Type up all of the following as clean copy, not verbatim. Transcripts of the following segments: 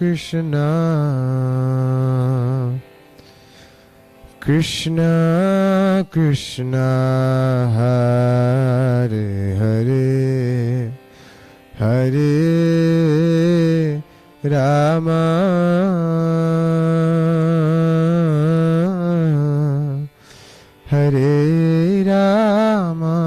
Krishna Krishna Krishna Hare Hare Hare Rama Hare Rama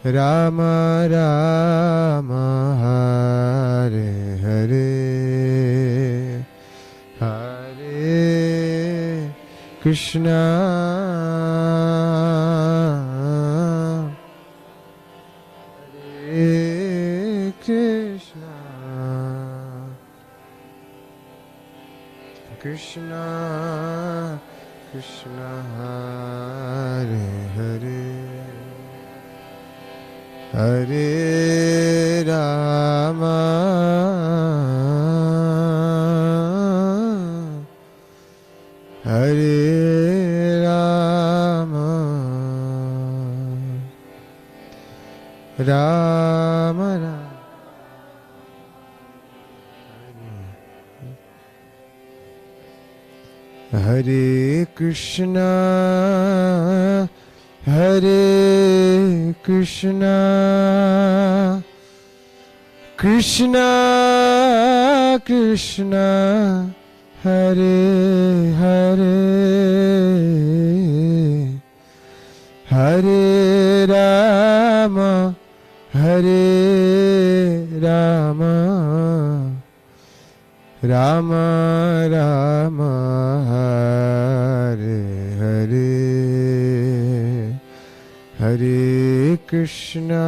Rama Rama Hare Hare Hare Krishna Hare Krishna Krishna Krishna Hare Hare Hare Rama Hare Rama Rama Rama Hare Krishna Hare Krishna Krishna Krishna Hare Hare Hare Rama Hare Rama Rama Rama Hare Hare Hare Krishna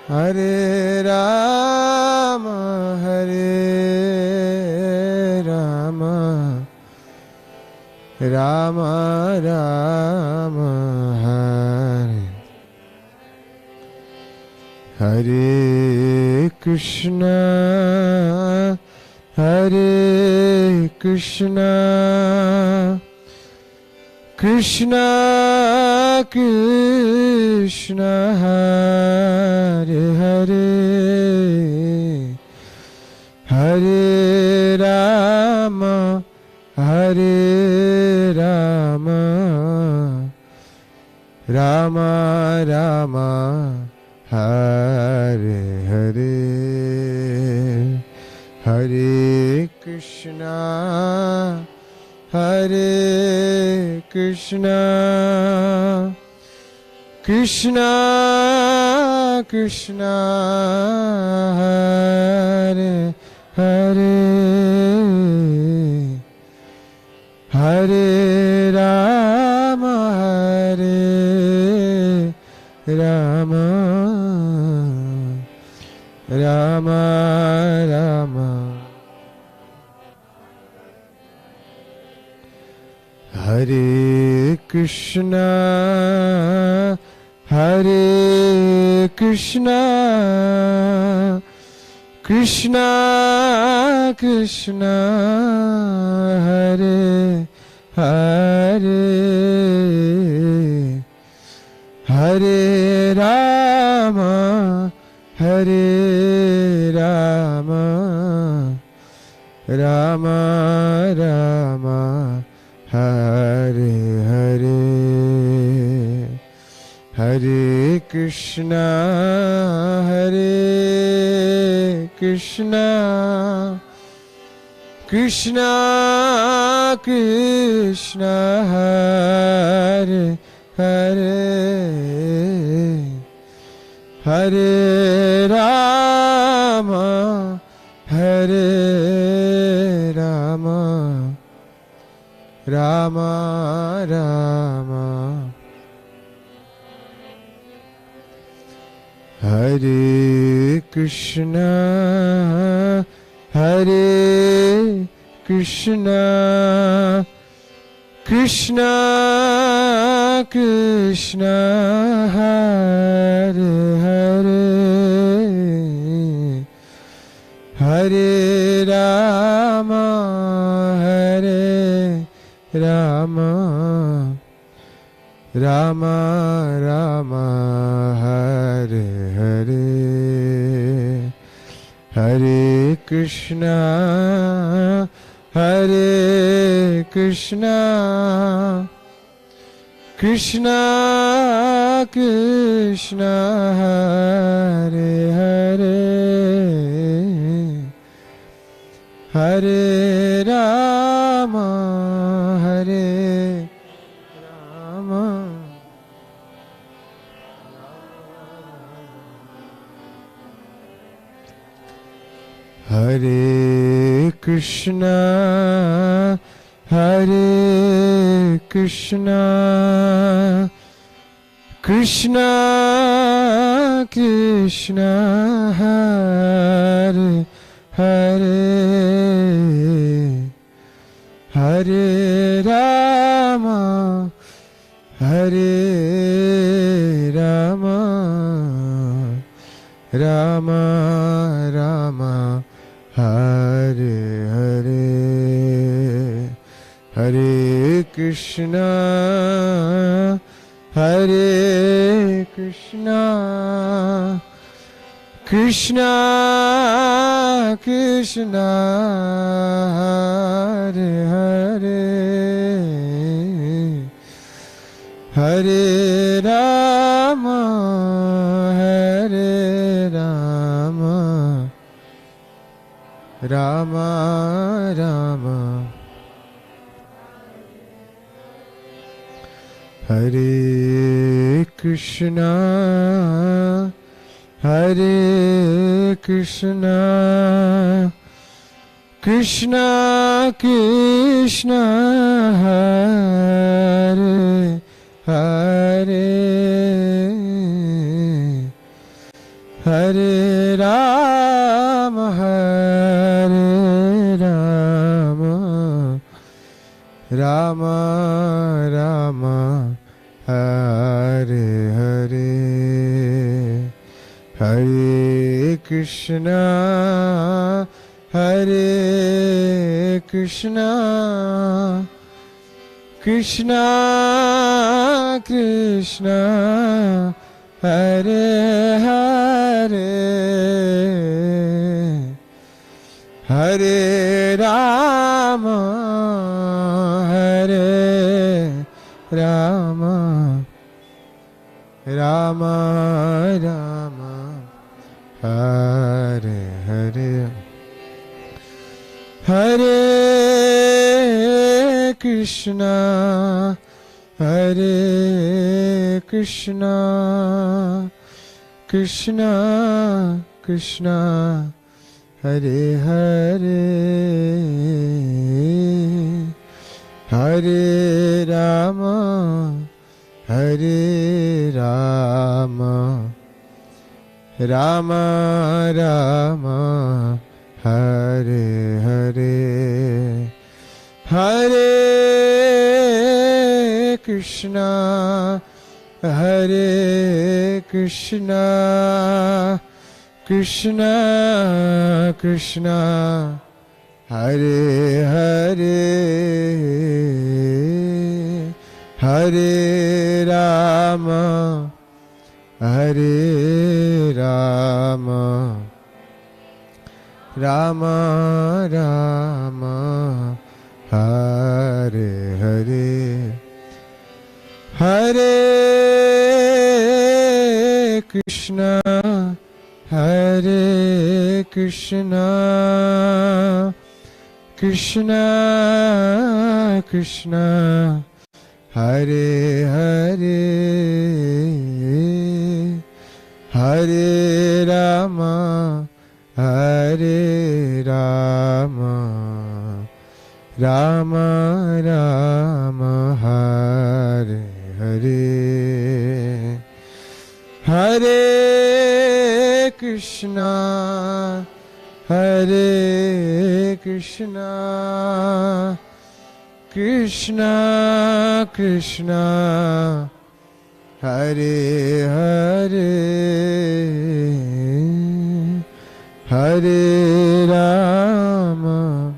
Hare Rama Hare Rama Rama Rama Hare Hare Krishna Hare Krishna Krishna Krishna Hare Hare Hare Rama Hare Rama Rama Rama Hare Hare Hare Krishna Hare Krishna Krishna Krishna Hare Hare Hare Rama Hare Rama Rama Rama Hare Krishna Hare Krishna Krishna Krishna Hare Hare Hare Rama Hare Rama Rama Rama Hare Hare Hare Krishna Hare Krishna Krishna Krishna Hare Hare Hare Rama Hare Rama Rama Rama Hare Krishna Hare Krishna Krishna Krishna Hare Hare Hare Rama, Hare Rama, Rama Rama, Hare Hare, Hare Krishna, Hare Krishna, Krishna Krishna, Hare Hare, Hare Rama, Hare Rama, Hare Krishna, Hare Krishna, Krishna Krishna, Hare Hare, Hare Rama, Hare Rama, Rama Rama, Hare Hare, Hare Krishna, Hare Krishna, Krishna Krishna, Hare Hare, Hare Rama, Hare Rama, Rama Rama, Hare Krishna, Hare Krishna, Krishna Krishna, Hare Hare, Hare Rama, Hare Rama, Rama Rama, Hare Hare, Hare Krishna, Hare Krishna, Krishna Krishna, Hare Hare, Hare Rama, Hare Rama, Rama Rama, Hare Hare, Hare Krishna, Hare Krishna, Krishna Krishna, Hare Hare, Hare Rama, Hare Rama, Rama Rama, Hare Hare, Hare Krishna, Hare Krishna, Krishna Krishna, Hare Hare, Hare Rama, Hare Rama, Rama Rama, Hare Hare, Hare Krishna, Hare Krishna, Krishna Krishna, Hare Hare, Hare Rama, Hare Rama, Rama Rama, Hare Hare, Hare Krishna, Hare Krishna, Krishna Krishna, Hare Hare, Hare Rama,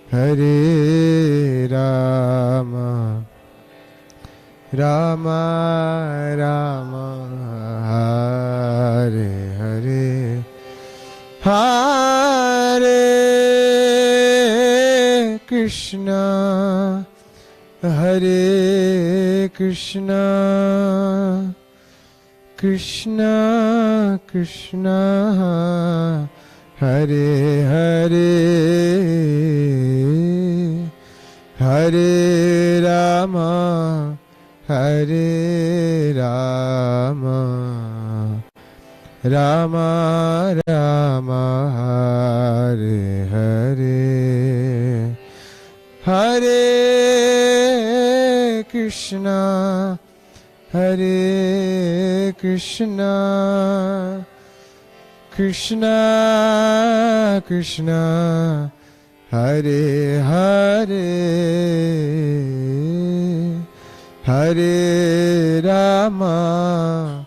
Hare Rama, Rama Rama, Hare Hare, Hare Krishna, Hare Krishna, Krishna Krishna, Hare Hare, Hare Rama, Hare Rama, Rama Rama, Hare Hare, Hare Krishna, Hare Krishna, Krishna Krishna, Hare Hare, Hare Rama,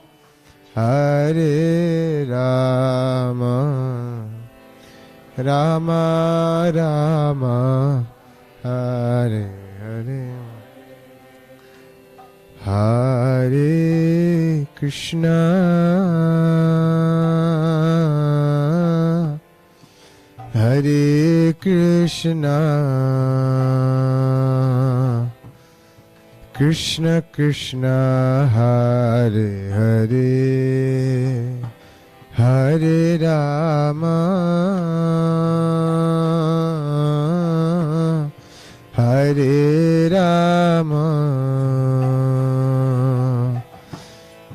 Hare Rama, Rama Rama, Hare Hare, Hare Krishna, Hare Krishna, Krishna Krishna, Hare Hare, Hare Rama, Hare Rama,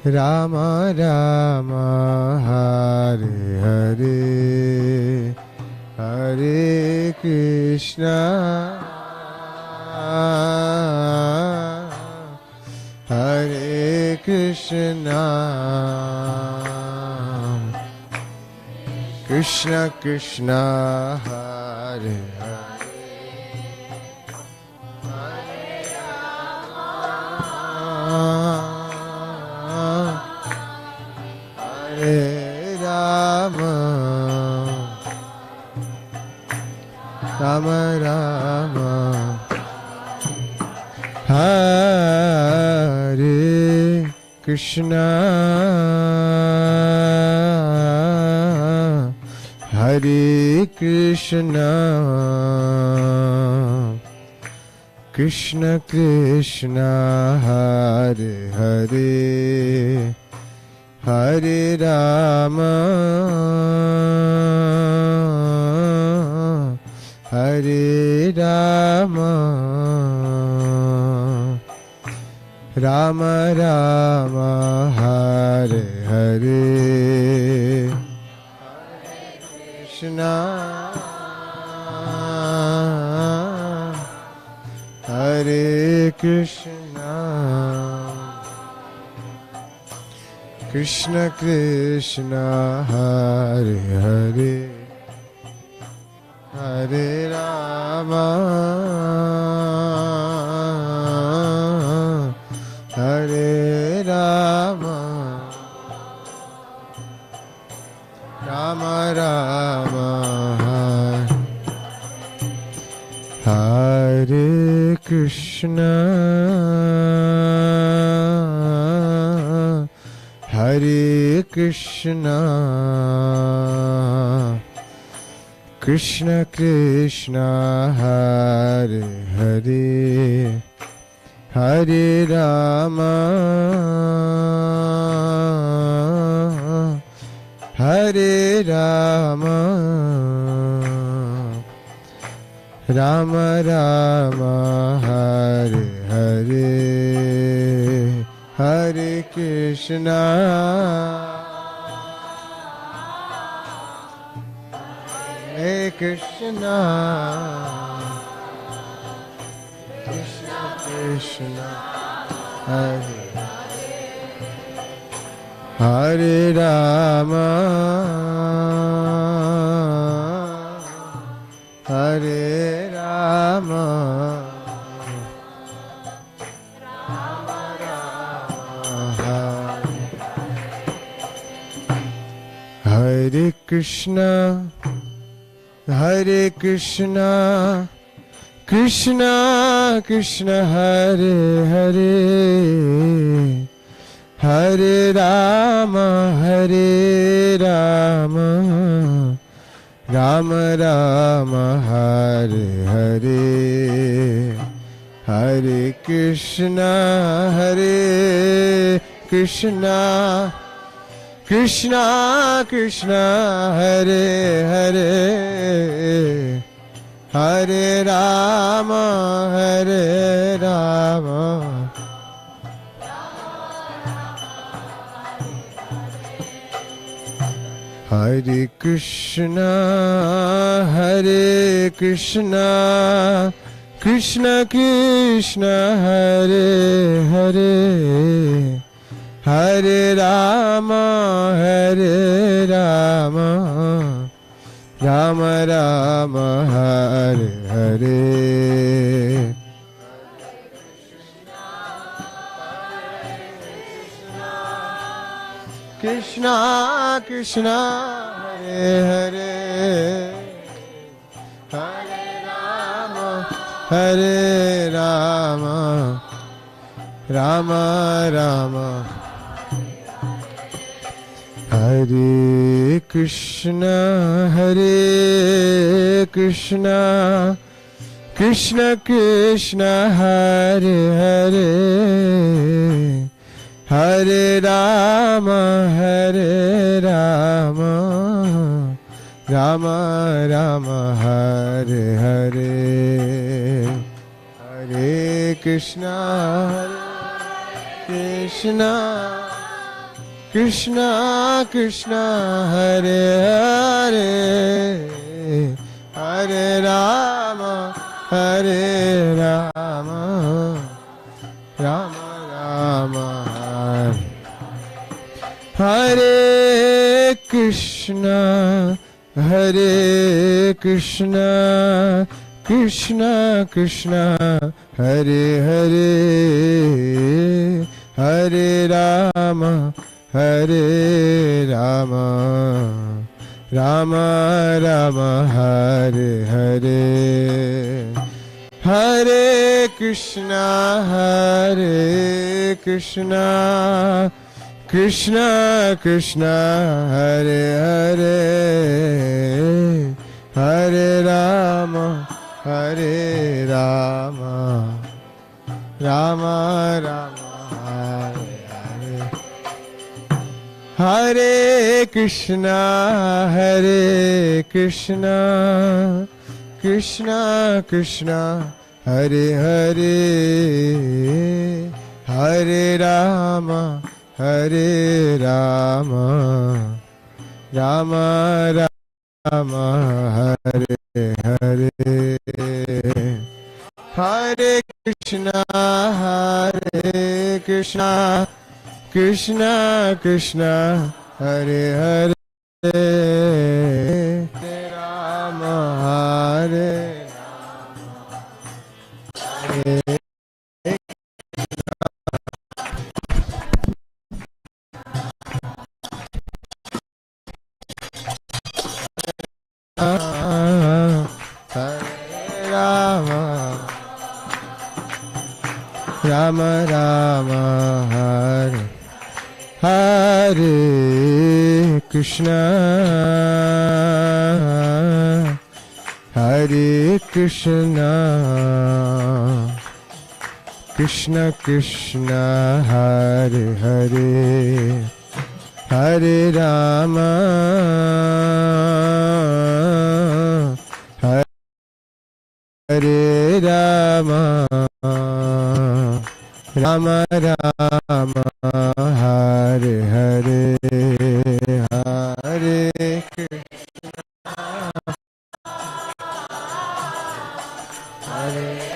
Rama Rama, Hare Hare, Hare Krishna, Hare Krishna, Krishna Krishna, Hare Hare, Hare Rama, Rama Rama, Hare Krishna, Hare Krishna, Krishna Krishna, Hare Hare, Hare Rama, Hare Rama, Rama Rama, Hare Hare, Krishna, Hare Krishna, Krishna Krishna, Hare Hare, Hare Rama, Hare Rama, Rama Rama, Hare Krishna, Hare Krishna, Krishna Krishna, Hare Hare, Hare Rama, Hare Rama, Rama Rama, Hare Hare, Hare Krishna, Hare Krishna, Krishna Krishna, Hare Hare Rama, Hare Rama, Rama Rama, Hare Krishna, Hare Krishna, Krishna Krishna, Hare Hare, Hare Rama, Hare Rama, Rama Rama, Hare Hare, Hare Krishna, Hare Krishna, Krishna Krishna, Hare Hare, Hare Rama, Hare Rama, Hare Krishna, Hare Krishna, Krishna Krishna, Hare Hare, Hare Rama, Hare Rama, Rama Rama, Hare Hare. Krishna Krishna, Hare Hare, Hare Rama, Hare Rama, Rama Rama, Hare Krishna, Hare Krishna, Krishna Krishna, Hare Hare, Hare Rama, Hare Rama, Rama Rama, Hare Hare, Hare Krishna, Hare Krishna, Krishna Krishna, Hare Hare, Hare Rama, Hare Rama, Rama Rama, Hare Krishna, Hare Krishna, Krishna Krishna, Hare Hare, Hare Rama, Hare Rama, Rama Rama, Hare Hare, Hare Krishna, Hare Krishna, Krishna Krishna, Hare Hare, Hare Rama, Hare Rama, Rama Rama, Hare Hare, Hare Krishna, Hare Krishna, Krishna Krishna, Hare Hare, Hare Rama, Hare Rama, Rama Rama, Hare Hare, Hare Krishna, Hare Krishna, Krishna Krishna, Hare Hare, Hare Rama, Hare Rama, Hare Rama, Rama Rama, Hare Hare Krishna, Hare Krishna, Krishna Krishna, Hare Hare, Hare Rama, Hare Rama, Rama Rama, Hare Hare, Hare Krishna, Hare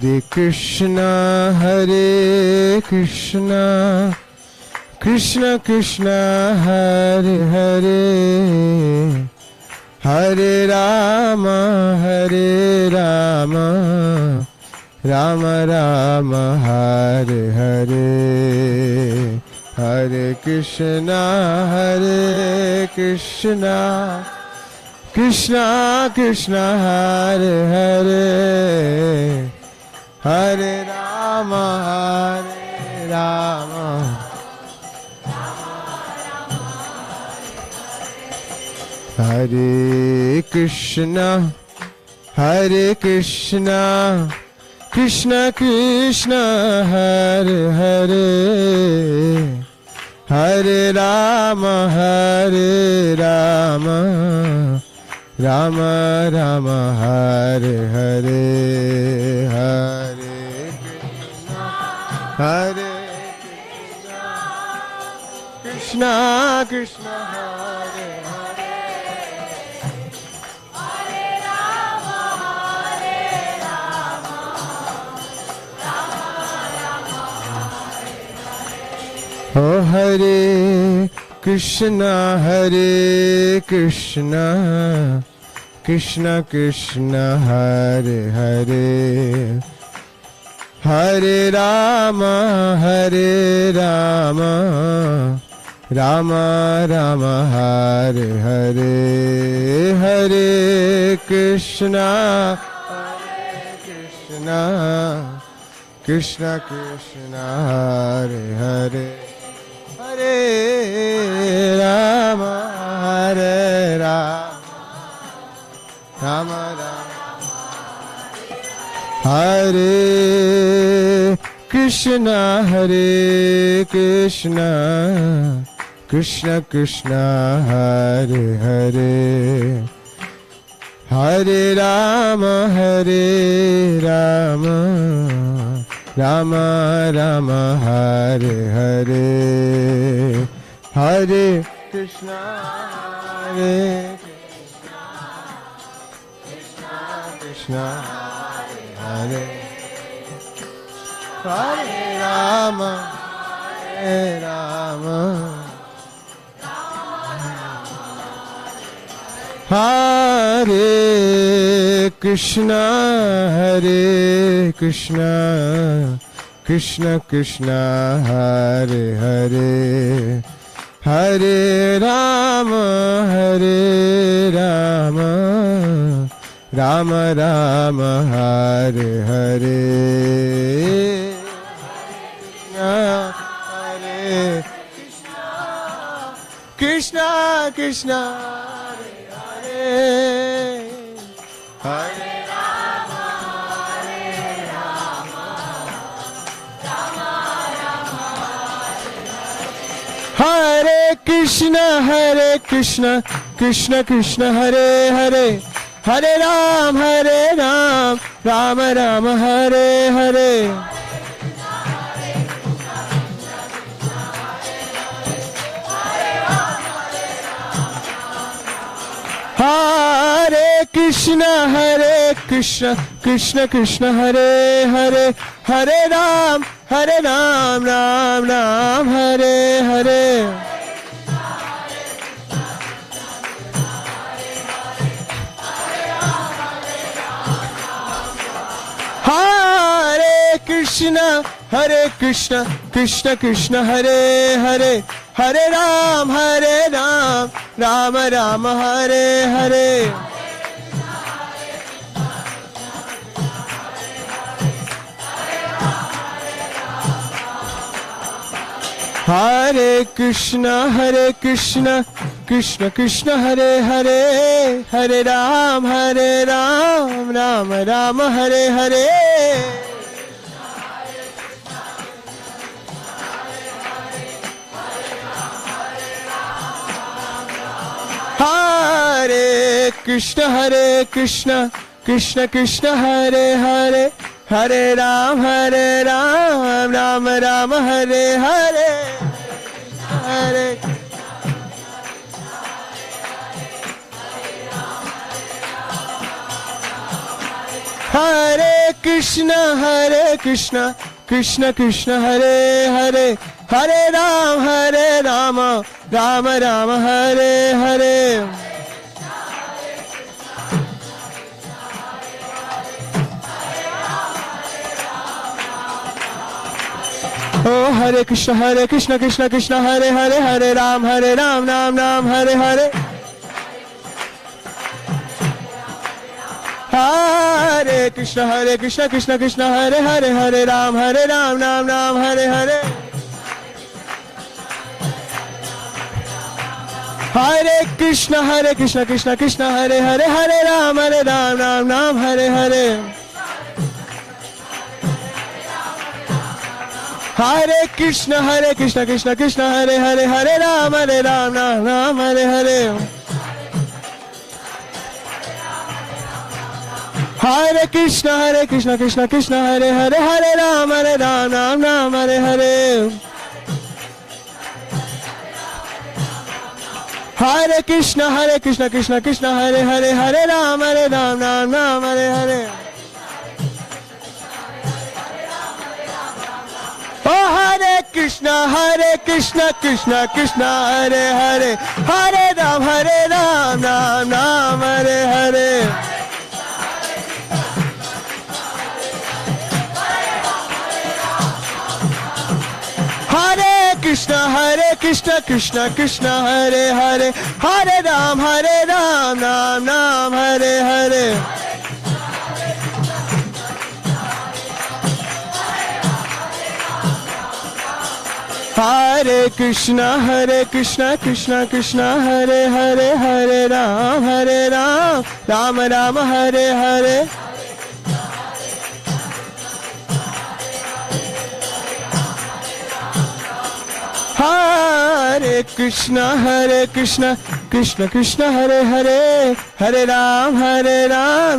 Hare Krishna, Hare Krishna, Krishna Krishna, Hare Hare, Hare Rama, Hare Rama, Rama Rama, Hare Hare, Hare Krishna, Hare Krishna, Krishna Krishna, Hare Hare, Hare Rama, Hare Rama, Hare Krishna, Hare Krishna, Krishna Krishna, Hare Hare, Hare Rama, Hare Rama, Rama Rama, Hare Hare, Hare Krishna, Hare Krishna, Krishna Hare Oh Hare Krishna, Hare Krishna, Krishna Krishna, Hare Hare, Hare Rama, Hare Rama, Rama Rama, Hare Hare, Hare Krishna, Hare Krishna, Krishna Krishna, Hare Hare, Hare Rama, Hare Rama, Rama Rama, Hare Krishna, Hare Krishna, Krishna Krishna, Hare Hare, Hare Rama, Hare Rama, Rama Rama, Hare Hare, Hare Krishna, Hare Krishna, Krishna Hare Hare, Hare Rama, Hare Rama, Hare Krishna, Hare Krishna, Krishna Krishna, Hare Hare, Hare Rama, Hare Rama, Rama Rama, Hare Hare, Hare Krishna, Krishna Hare Hare, Hare Krishna, Hare Krishna, Krishna Krishna, Hare Hare, Hare Ram, Rama Rama, Hare Hare, Hare Krishna, Hare Krishna, Krishna Krishna, Hare Hare, Hare Ram, Ram Ram, Hare Hare, Hare Krishna, Hare Krishna, Krishna Krishna, Hare Hare, Hare Ram, Rama Rama, Hare Hare, Hare Krishna, Hare Krishna, Krishna Krishna, Hare Hare, Hare Ram, Rama Rama, Hare Hare, Hare Krishna, Hare Krishna, Krishna Krishna, Hare Hare, Hare Ram, Rama Rama, Hare Hare, Hare Hare Krishna Krishna Krishna Hare Hare Hare Rama Rama Rama Hare Hare Oh Hare Krishna Krishna Krishna Hare Hare Hare Ram Ram Ram Hare Hare Hare Krishna Krishna Krishna Hare Hare Hare Ram Ram Ram Hare Hare Hare Krishna Krishna Krishna Hare Hare Hare Ram Ram Ram Hare Hare Hare Krishna Krishna Krishna Hare Hare Hare Ram Ram Hare Hare Hare Krishna Krishna Krishna Hare Hare Hare Ram Ram Hare Hare Hare Krishna Krishna Krishna Hare Hare Hare Ram Ram Hare Hare Oh Hare Krishna Krishna Krishna Hare Hare Hare Ram Ram Hare Hare Hare Krishna Krishna Krishna Hare Hare Hare Ram Ram Hare Hare Hare Krishna Krishna Krishna Hare Hare Hare Ram Ram Ram Hare Hare Hare Krishna Krishna Krishna Hare Hare Hare Ram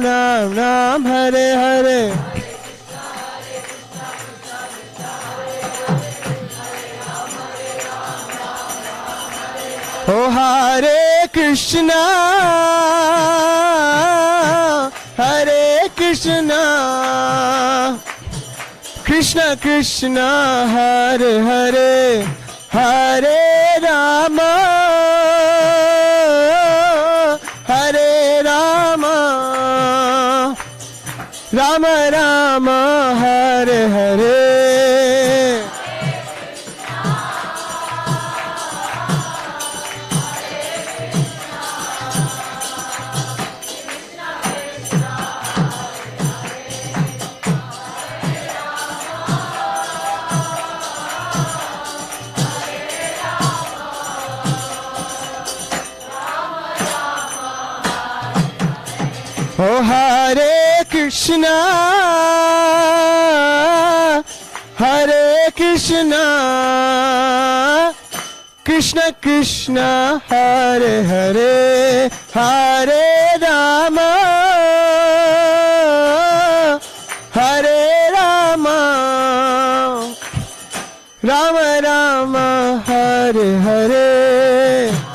Ram Ram Hare Hare Oh Hare Krishna Krishna Krishna Hare Hare Hare Rama Rama Rama Hare Hare Oh Hare Krishna Krishna Krishna Hare Hare Hare Rama Rama Rama Hare Hare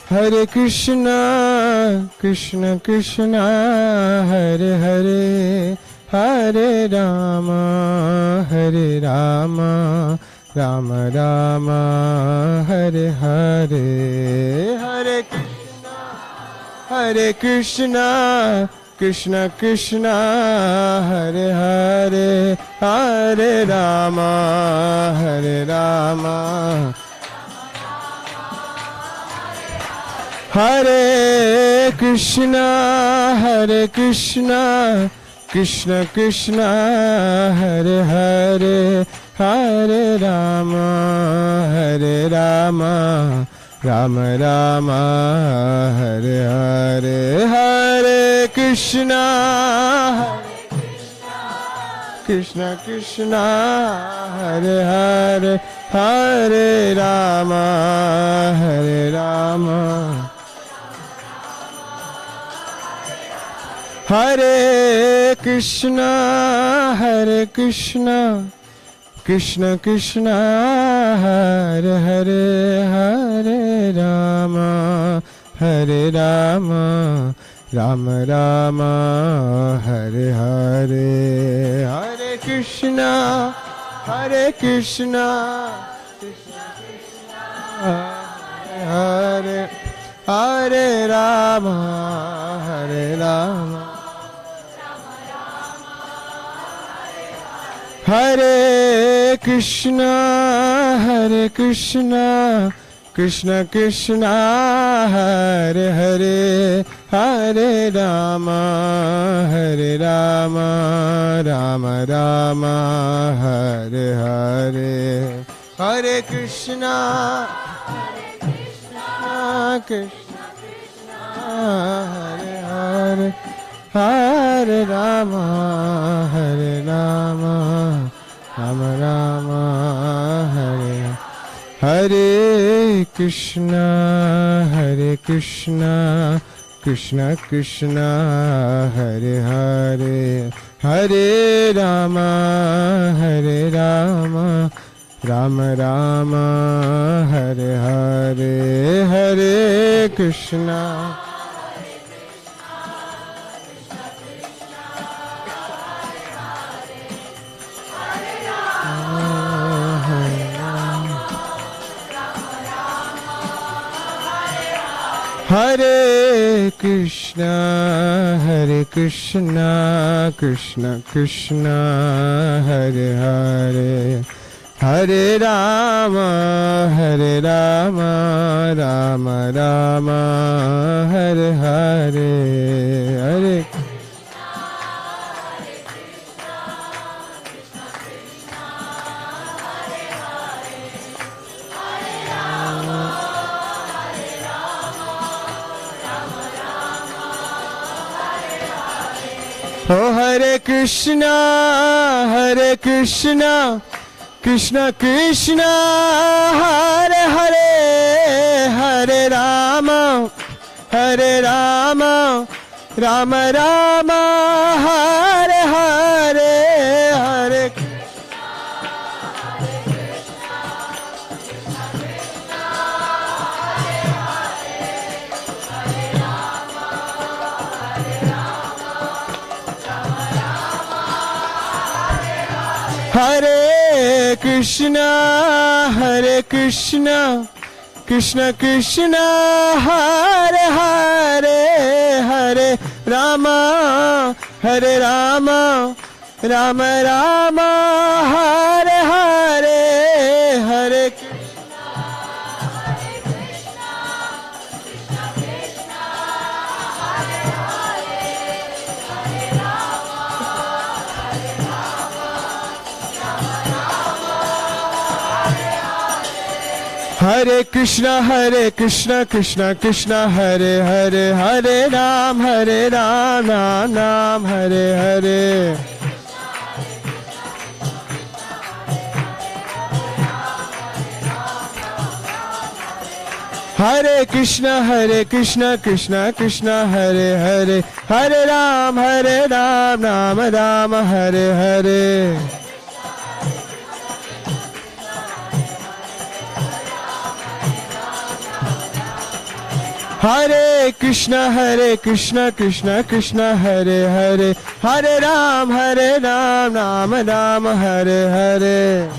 Hare Krishna Krishna Krishna Hare Hare Hare Rama Rama Rama Hare Hare Hare Krishna Krishna Krishna Hare Hare Hare Rama Hare Krishna Krishna Krishna Hare Hare Hare Rama Rama Rama Hare Hare Hare Krishna Krishna Krishna Hare Hare Hare Rama Hare Rama Hare Krishna Krishna Krishna Hare Hare Hare Rama Hare Rama Rama Rama Hare Hare Hare Krishna Krishna Krishna Hare Hare Rama Hare Rama Hare Krishna Krishna Krishna Hare Hare Hare Rama Hare Rama Rama Rama Hare Hare Hare Krishna Krishna Hare Hare Hare Rama Hare Rama Rama Rama Hare Hare Krishna Krishna Krishna Hare Hare Hare Rama Rama Rama Hare Hare Hare Krishna Hare Krishna Krishna Krishna Hare Hare Hare Rama Rama Rama Hare Hare Hare Oh Hare Krishna Krishna Krishna Hare Hare Hare Rama Rama Rama Hare Hare Hare Hare Krishna Krishna Krishna Hare Hare Hare Rama Rama Rama Hare Hare Hare Hare Krishna Krishna Krishna Hare Hare Hare Ram Ram Ram Hare Hare Hare Krishna Krishna Krishna Hare Hare Hare Ram Ram Ram Hare Hare Hare Krishna Krishna Krishna Hare Hare Hare Ram Ram Ram Hare Hare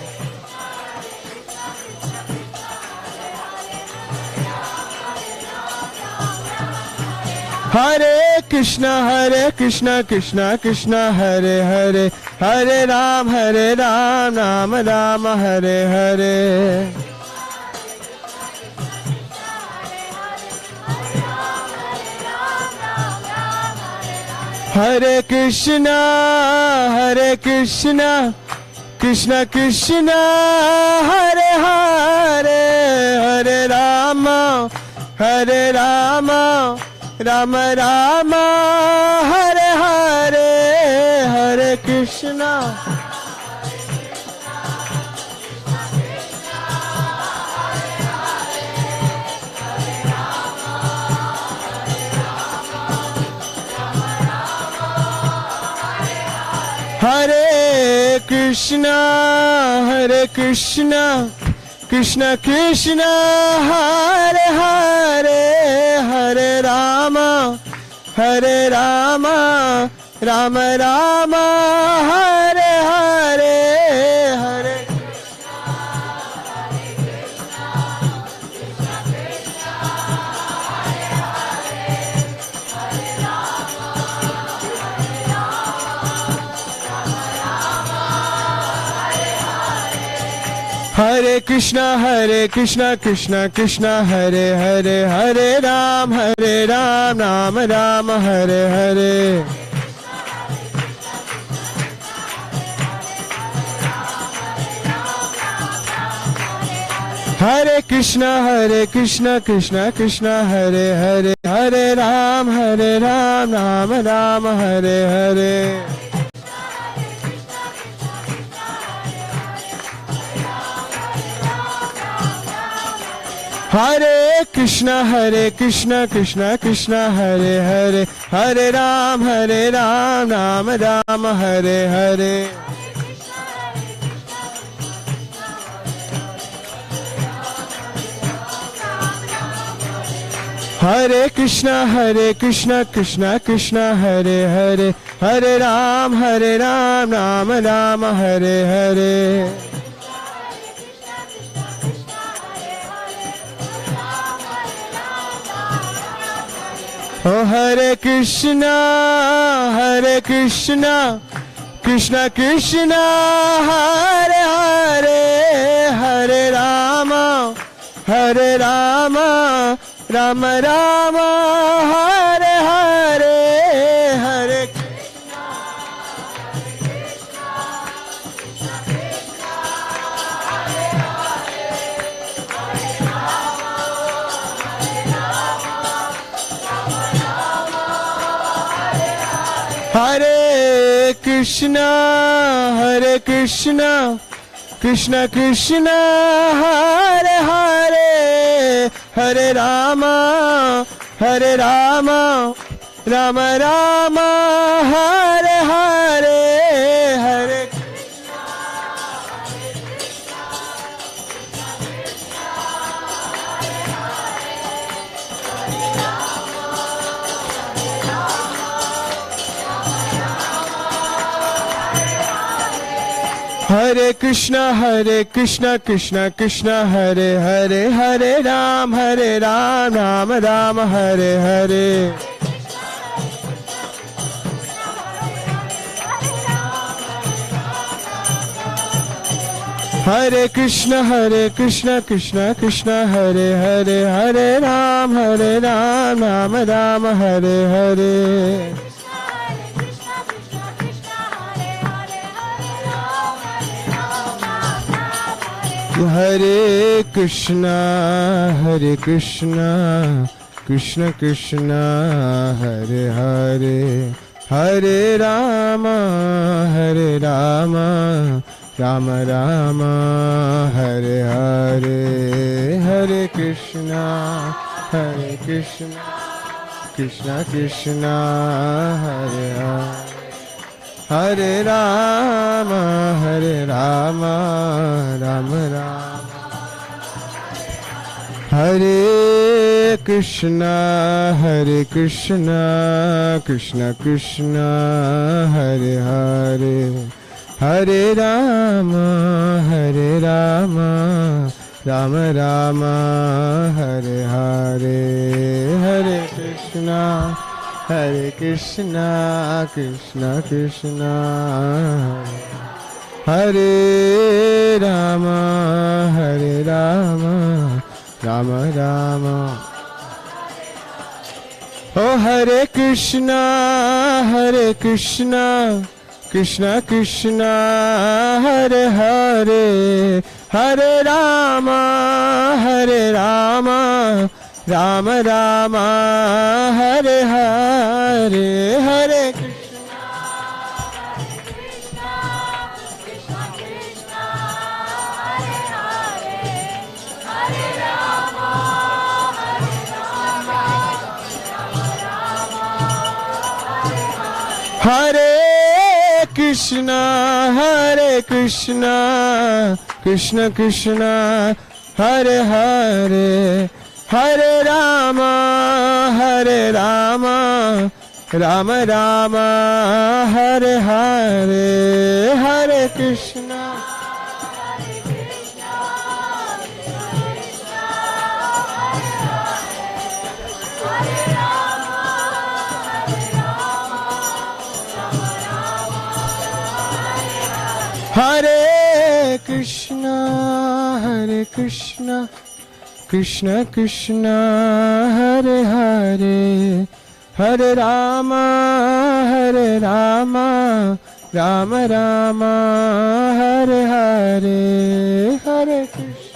Hare Krishna Krishna Hare Hare Hare Ram Ram Ram Hare Hare Hare Krishna Krishna Krishna Hare Hare Hare Rama Rama Rama Hare Hare Hare Krishna Hare Krishna, Krishna Krishna, Hare Hare, Hare Rama, Rama Rama, Hare Hare, Hare Hare Krishna, Krishna Krishna, Hare Hare, Hare Ram, Ram Rama, Hare Hare. Hare Krishna, Krishna Krishna, Hare Hare, Hare Ram, Ram Rama, Hare Hare. Hare Krishna, Krishna Krishna, Hare Hare, Hare Ram, Ram Rama, Hare Hare. Hare Krishna, Krishna Krishna, Hare Hare, Hare Ram, Ram Rama, Hare Hare. Oh Hare Krishna, Krishna Krishna, Hare Hare, Hare Rama, Rama Rama, Hare Hare, Hare Hare Krishna, Krishna Krishna, Hare Hare, Hare Rama, Rama Rama, Hare Hare, Hare Hare Krishna, Krishna Krishna, Hare Hare, Hare Ram, Ram Rama, Hare Hare. Hare Krishna, Krishna Krishna, Hare Hare, Hare Ram, Ram Rama, Hare Hare. Hare Krishna, Krishna Krishna, Hare Hare, Hare Rama, Rama Rama, Hare Hare. Hare Krishna, Krishna Krishna, Hare Hare, Hare Rama, Rama Rama. Hare Krishna, Krishna Krishna, Hare Hare, Hare Rama, Rama Rama, Hare Hare. Hare Krishna, Krishna Krishna, Hare Rama, Rama Rama. Oh Hare Krishna, Krishna Krishna, Hare Hare, Hare Rama, Rama Rama, Hare Hare. Hare Krishna, Krishna Krishna, Hare Hare, Hare Rama, Rama Rama, Hare Krishna, Hare Krishna, Krishna Krishna, Hare Hare, Hare Rama, Hare Rama, Rama Rama, Hare Hare, Hare Krishna. Hare Krishna, Hare Krishna, Krishna Krishna, Hare Hare, Hare Rama, Hare Rama, Rama Rama, Hare Hare, Hare Krishna.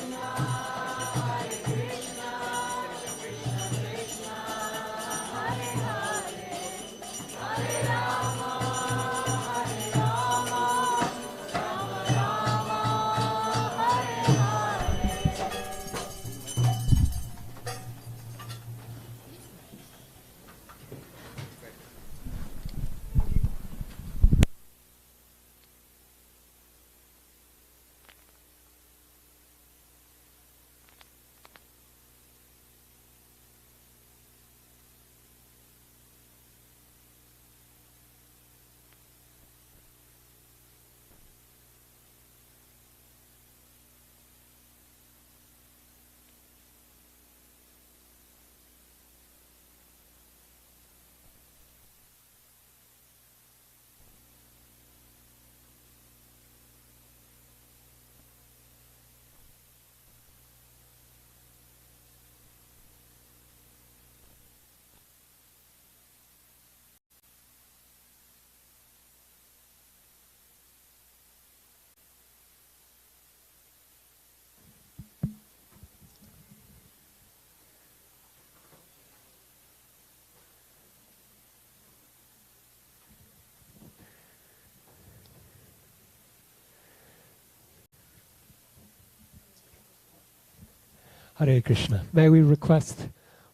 Hare Krishna. May we request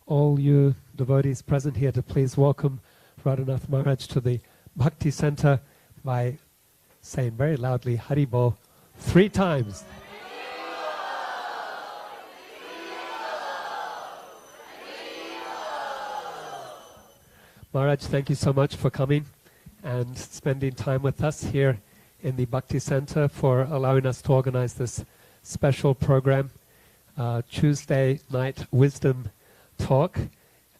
all you devotees present here to please welcome Radhanath Maharaj to the Bhakti Center by saying very loudly Hari Bol 3 times. Maharaj, thank you so much for coming and spending time with us here in the Bhakti Center, for allowing us to organize this special program. Tuesday night wisdom talk.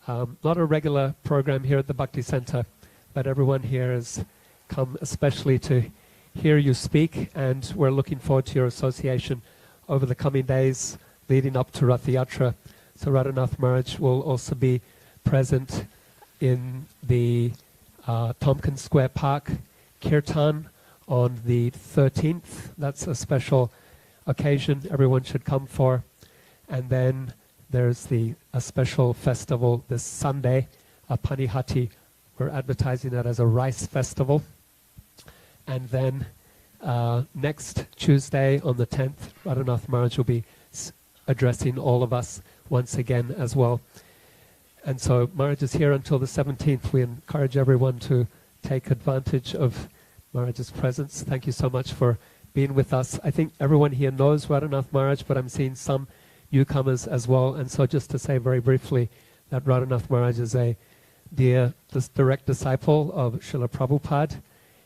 Not a regular program here at the Bhakti Center, but everyone here has come especially to hear you speak, and we're looking forward to your association over the coming days leading up to Rath Yatra. So Radhanath Maharaj will also be present in the Tompkins Square Park Kirtan on the 13th. That's a special occasion everyone should come for. And then there's a special festival this Sunday, a Panihati. We're advertising that as a rice festival. And then next Tuesday on the 10th, Radhanath Maharaj will be addressing all of us once again as well. And so Maharaj is here until the 17th. We encourage everyone to take advantage of Maharaj's presence. Thank you so much for being with us. I think everyone here knows Radhanath Maharaj, but I'm seeing some newcomers as well. And so just to say very briefly that Radhanath Maharaj is a direct disciple of Srila Prabhupada,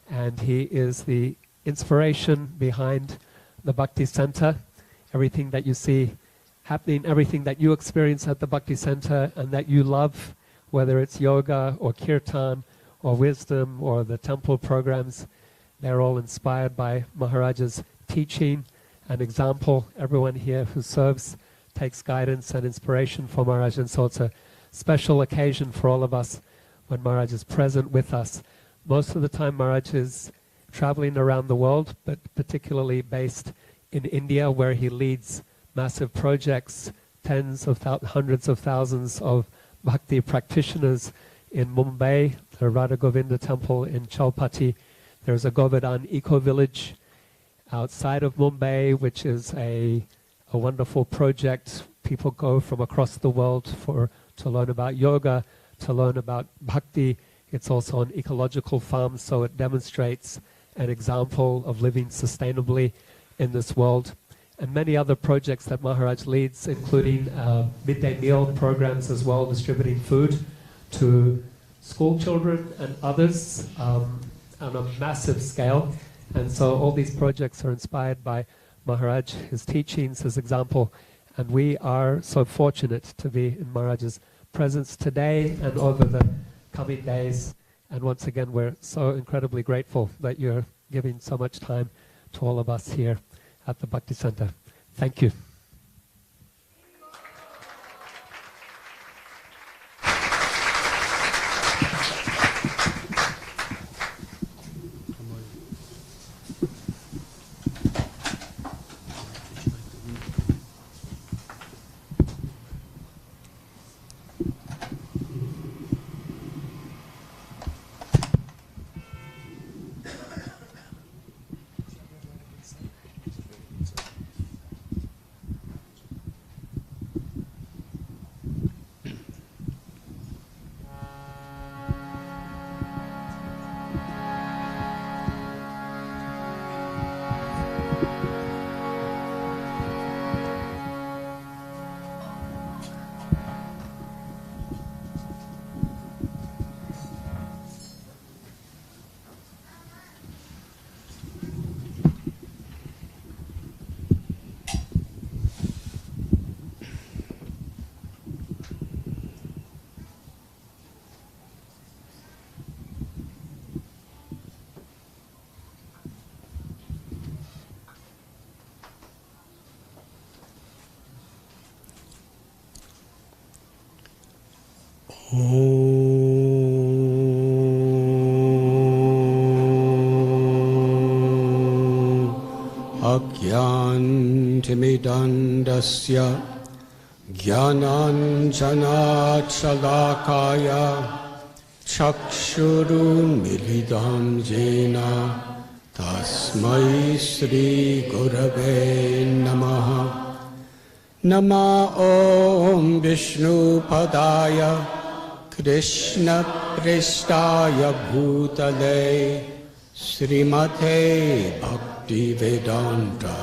and he is the inspiration behind the Bhakti Center. Everything that you see happening, everything that you experience at the Bhakti Center and that you love, whether it's yoga or kirtan or wisdom or the temple programs, they're all inspired by Maharaj's teaching and example. Everyone here who serves takes guidance and inspiration from Maharaj, and so it's a special occasion for all of us when Maharaj is present with us. Most of the time Maharaj is traveling around the world, but particularly based in India, where he leads massive projects, hundreds of thousands of bhakti practitioners in Mumbai, the Radha Govinda temple in Chalpati. There's a Govardhan eco-village outside of Mumbai, which is a wonderful project. People go from across the world to learn about yoga, to learn about bhakti. It's also an ecological farm, so it demonstrates an example of living sustainably in this world. And many other projects that Maharaj leads, including midday meal programs as well, distributing food to school children and others on a massive scale. And so all these projects are inspired by Maharaj, his teachings, his example. And we are so fortunate to be in Maharaj's presence today and over the coming days. And once again, we're so incredibly grateful that you're giving so much time to all of us here at the Bhakti Center. Thank you. Agyantimidandasya Jnananjanachalakaya Chakshurunmilidam jena Tasmai Sri Gurave Namaha. Nama Om Vishnu Padaya Krishna Prestaya Bhutale Srimate Bhakti Vedanta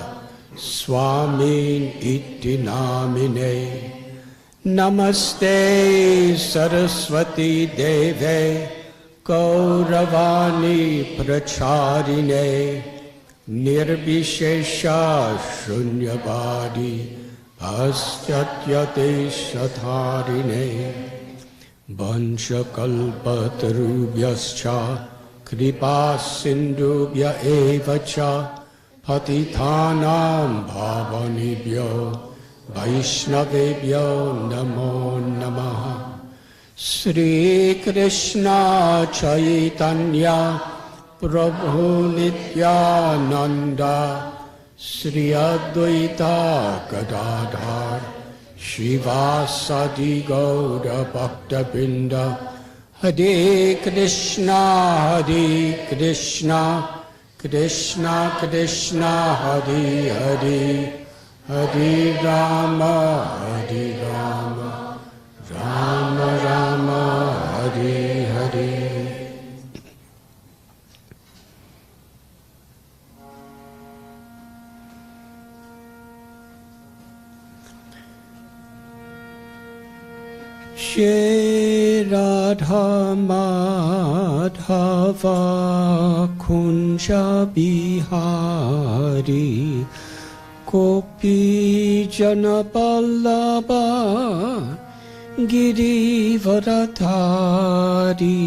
Swamin iti namine. Namaste Saraswati Deve Gauravani Pracharine Nirvishesha Shunyavadi Paschatyate Shatharine Vanchakalpatarubhyascha Kripa Sindhubhya evacha Patithanam Bhavanibhyo Vaishnavebhyo Namo Namaha. Sri Krishna Chaitanya Prabhu Nityananda Sri Advaita Gadadhar Shivasadi Gaura Bhaktabinda Hare Krishna Krishna Krishna Hare Hare Hare Rama Rama Rama Hare Hare. Shri Radha Madhava Kunja Bihari Gopi Jana Vallabha Girivaradhari.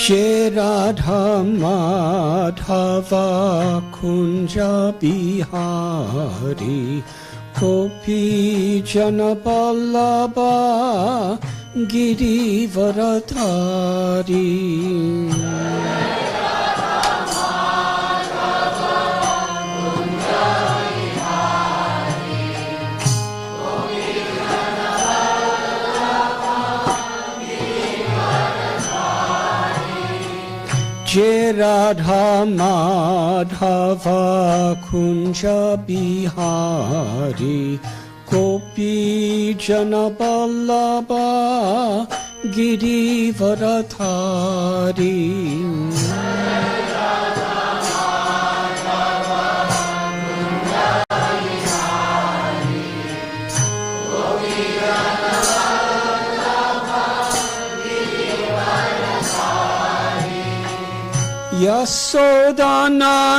Jai Radha Madhava Kunja Bihari Gopi Jana Vallabha Girivaradhari. Radha Madhava Kunja Bihari Gopi Jana Vallabha Girivaradhari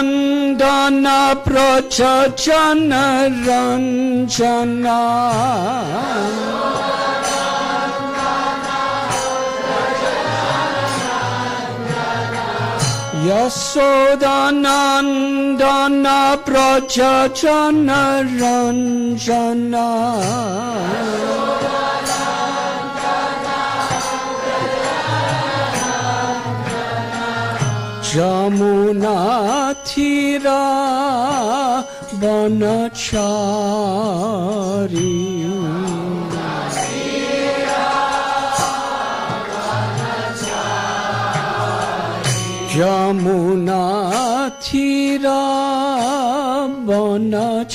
Yasodanandana Prachachana Ranjana Yasodanandana Prachachana Ranjana Jamuna Thira Banachari Jamuna Thira Banachari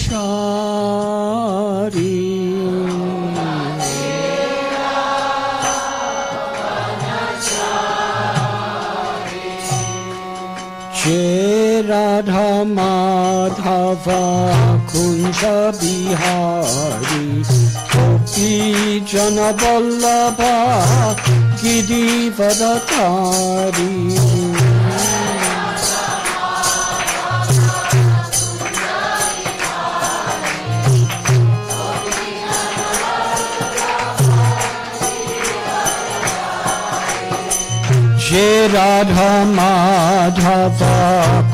Jai Radha Madhava Kunja Bihari Gopi Jana Vallabha Girivaradhari Jai Radha Madhava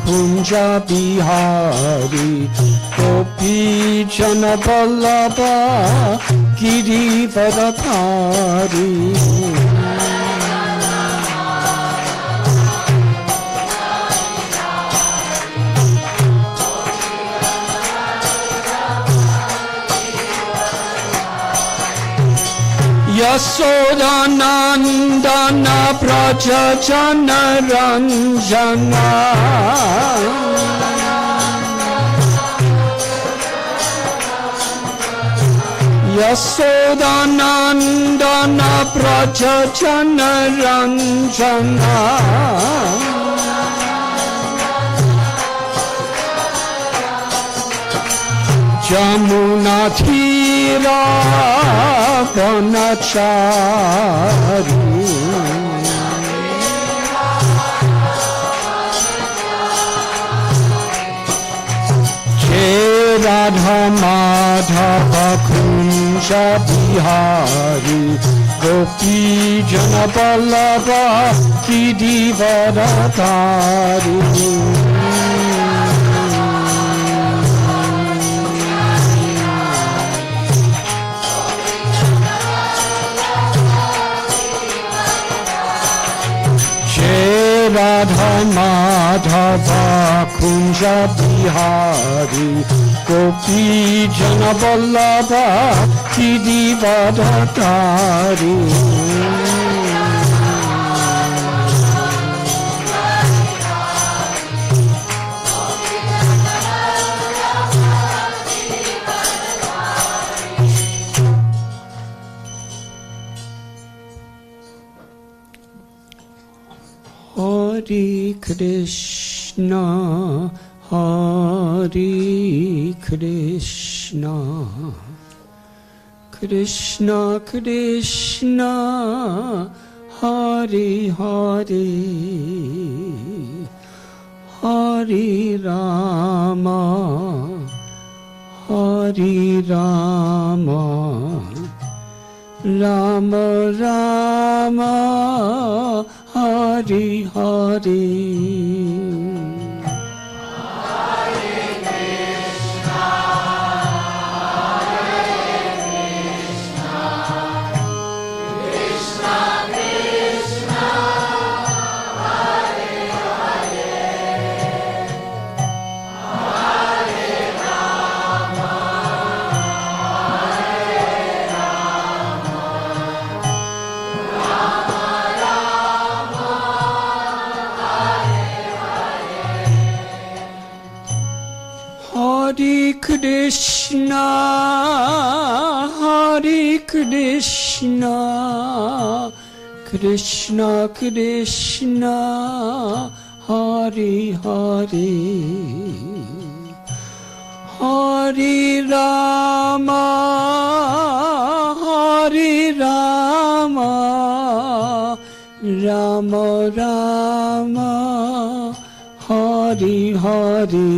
Kunja Bihari Gopi Jana Vallabha Girivaradhari Yasodanandana Prachachana Ranjana Yasodanandana Prachachana Ranjana Jamuna Thira Banachari Jai Radha Madhava Kunja Bihari Gopi Jana Vallabha Girivaradhari Radha Madhava Kunja Bihari Gopi Jana Vallabha Girivaradhari Hare Krishna, Hare Krishna, Krishna Krishna, Hare Hare, Hare Rama, Hare Rama, Rama Rama, Hare Hare. Hare Krishna, Hare Krishna, Krishna Krishna, Hare Hare, Hare Rama, Hare Rama, Rama Rama, Hare Hare.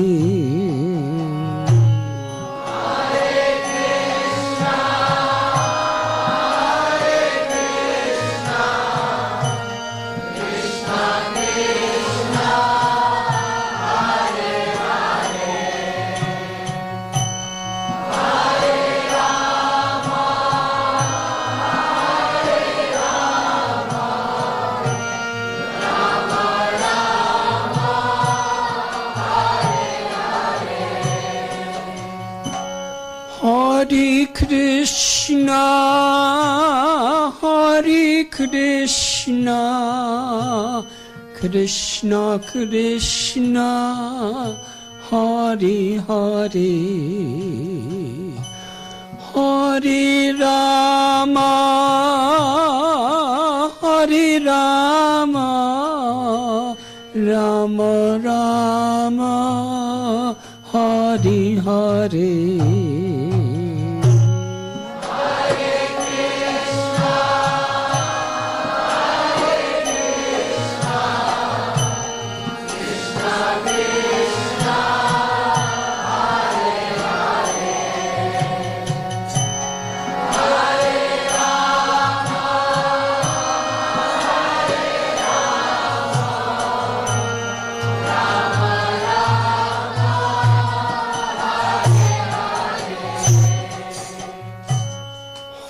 Hare Krishna, Hare Krishna, Krishna Krishna, Hare Hare, Hare Rama, Hare Rama, Rama Rama, Hare Hare.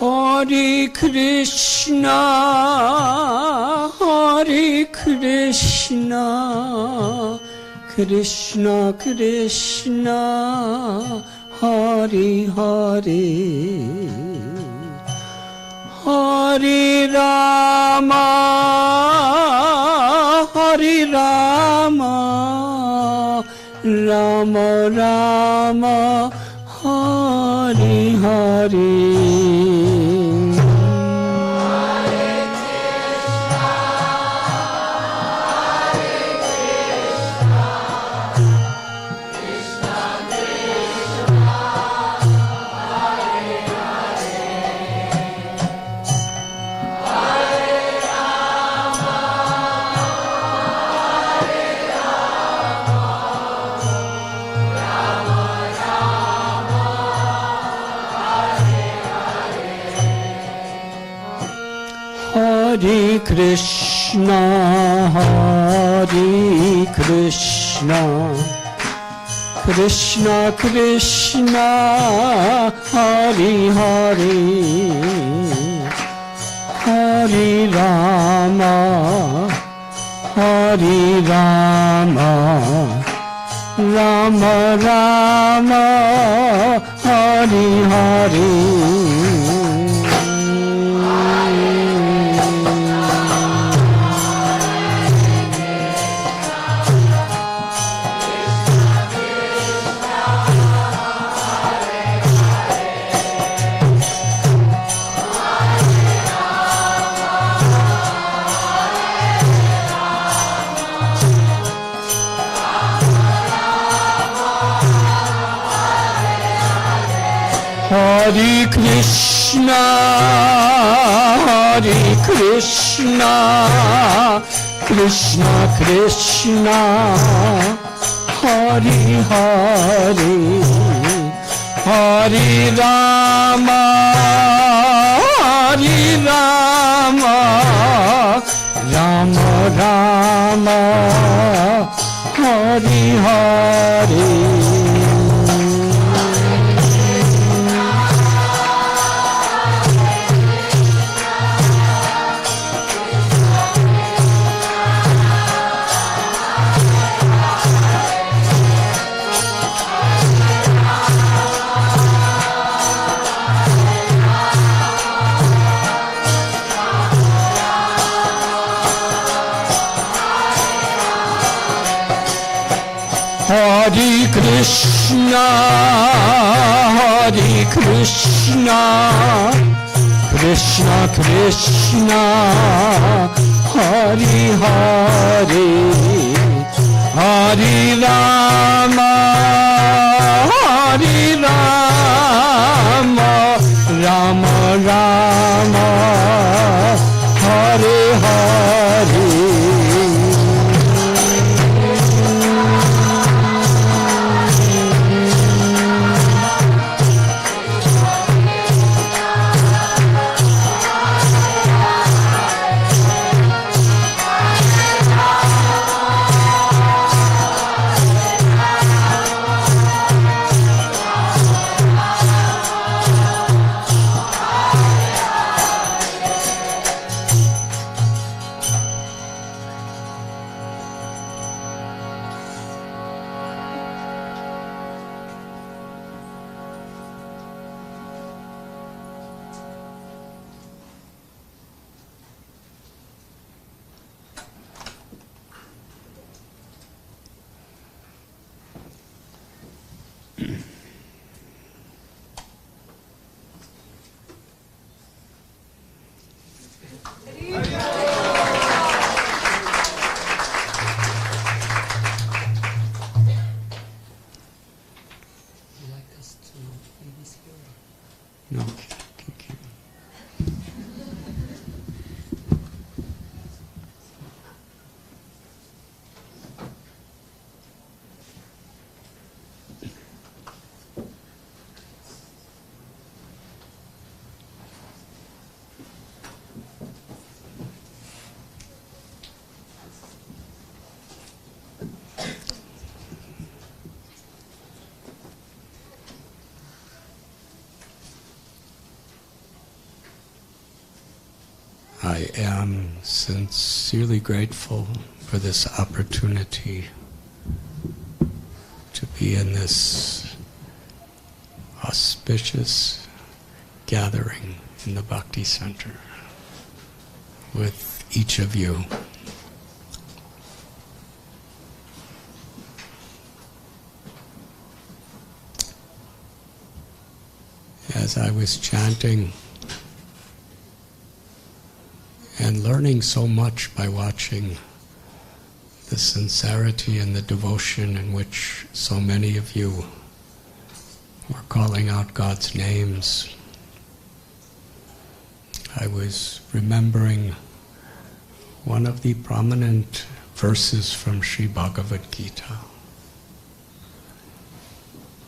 Hare Krishna, Hare Krishna, Krishna Krishna, Hare Hare, Hare Rama, Hare Rama, Rama Rama, Hare Hare. Hare Krishna, Hare Krishna, Krishna Krishna, Hare Hare, Hare Rama, Hare Rama, Rama Rama, Hare Hare. Hare Krishna, Hare Krishna, Krishna Krishna, Hare Hare, Hare Rama, Hare Rama, Rama Rama, Hare Hare. Hare Krishna, Hare Krishna, Krishna Krishna, Hare Hare, Hare Rama, Hare Rama, Rama Rama, Hare Hare. No, thank you. I am sincerely grateful for this opportunity to be in this auspicious gathering in the Bhakti Center with each of you. As I was chanting and learning so much by watching the sincerity and the devotion in which so many of you were calling out God's names, I was remembering one of the prominent verses from Sri Bhagavad Gita.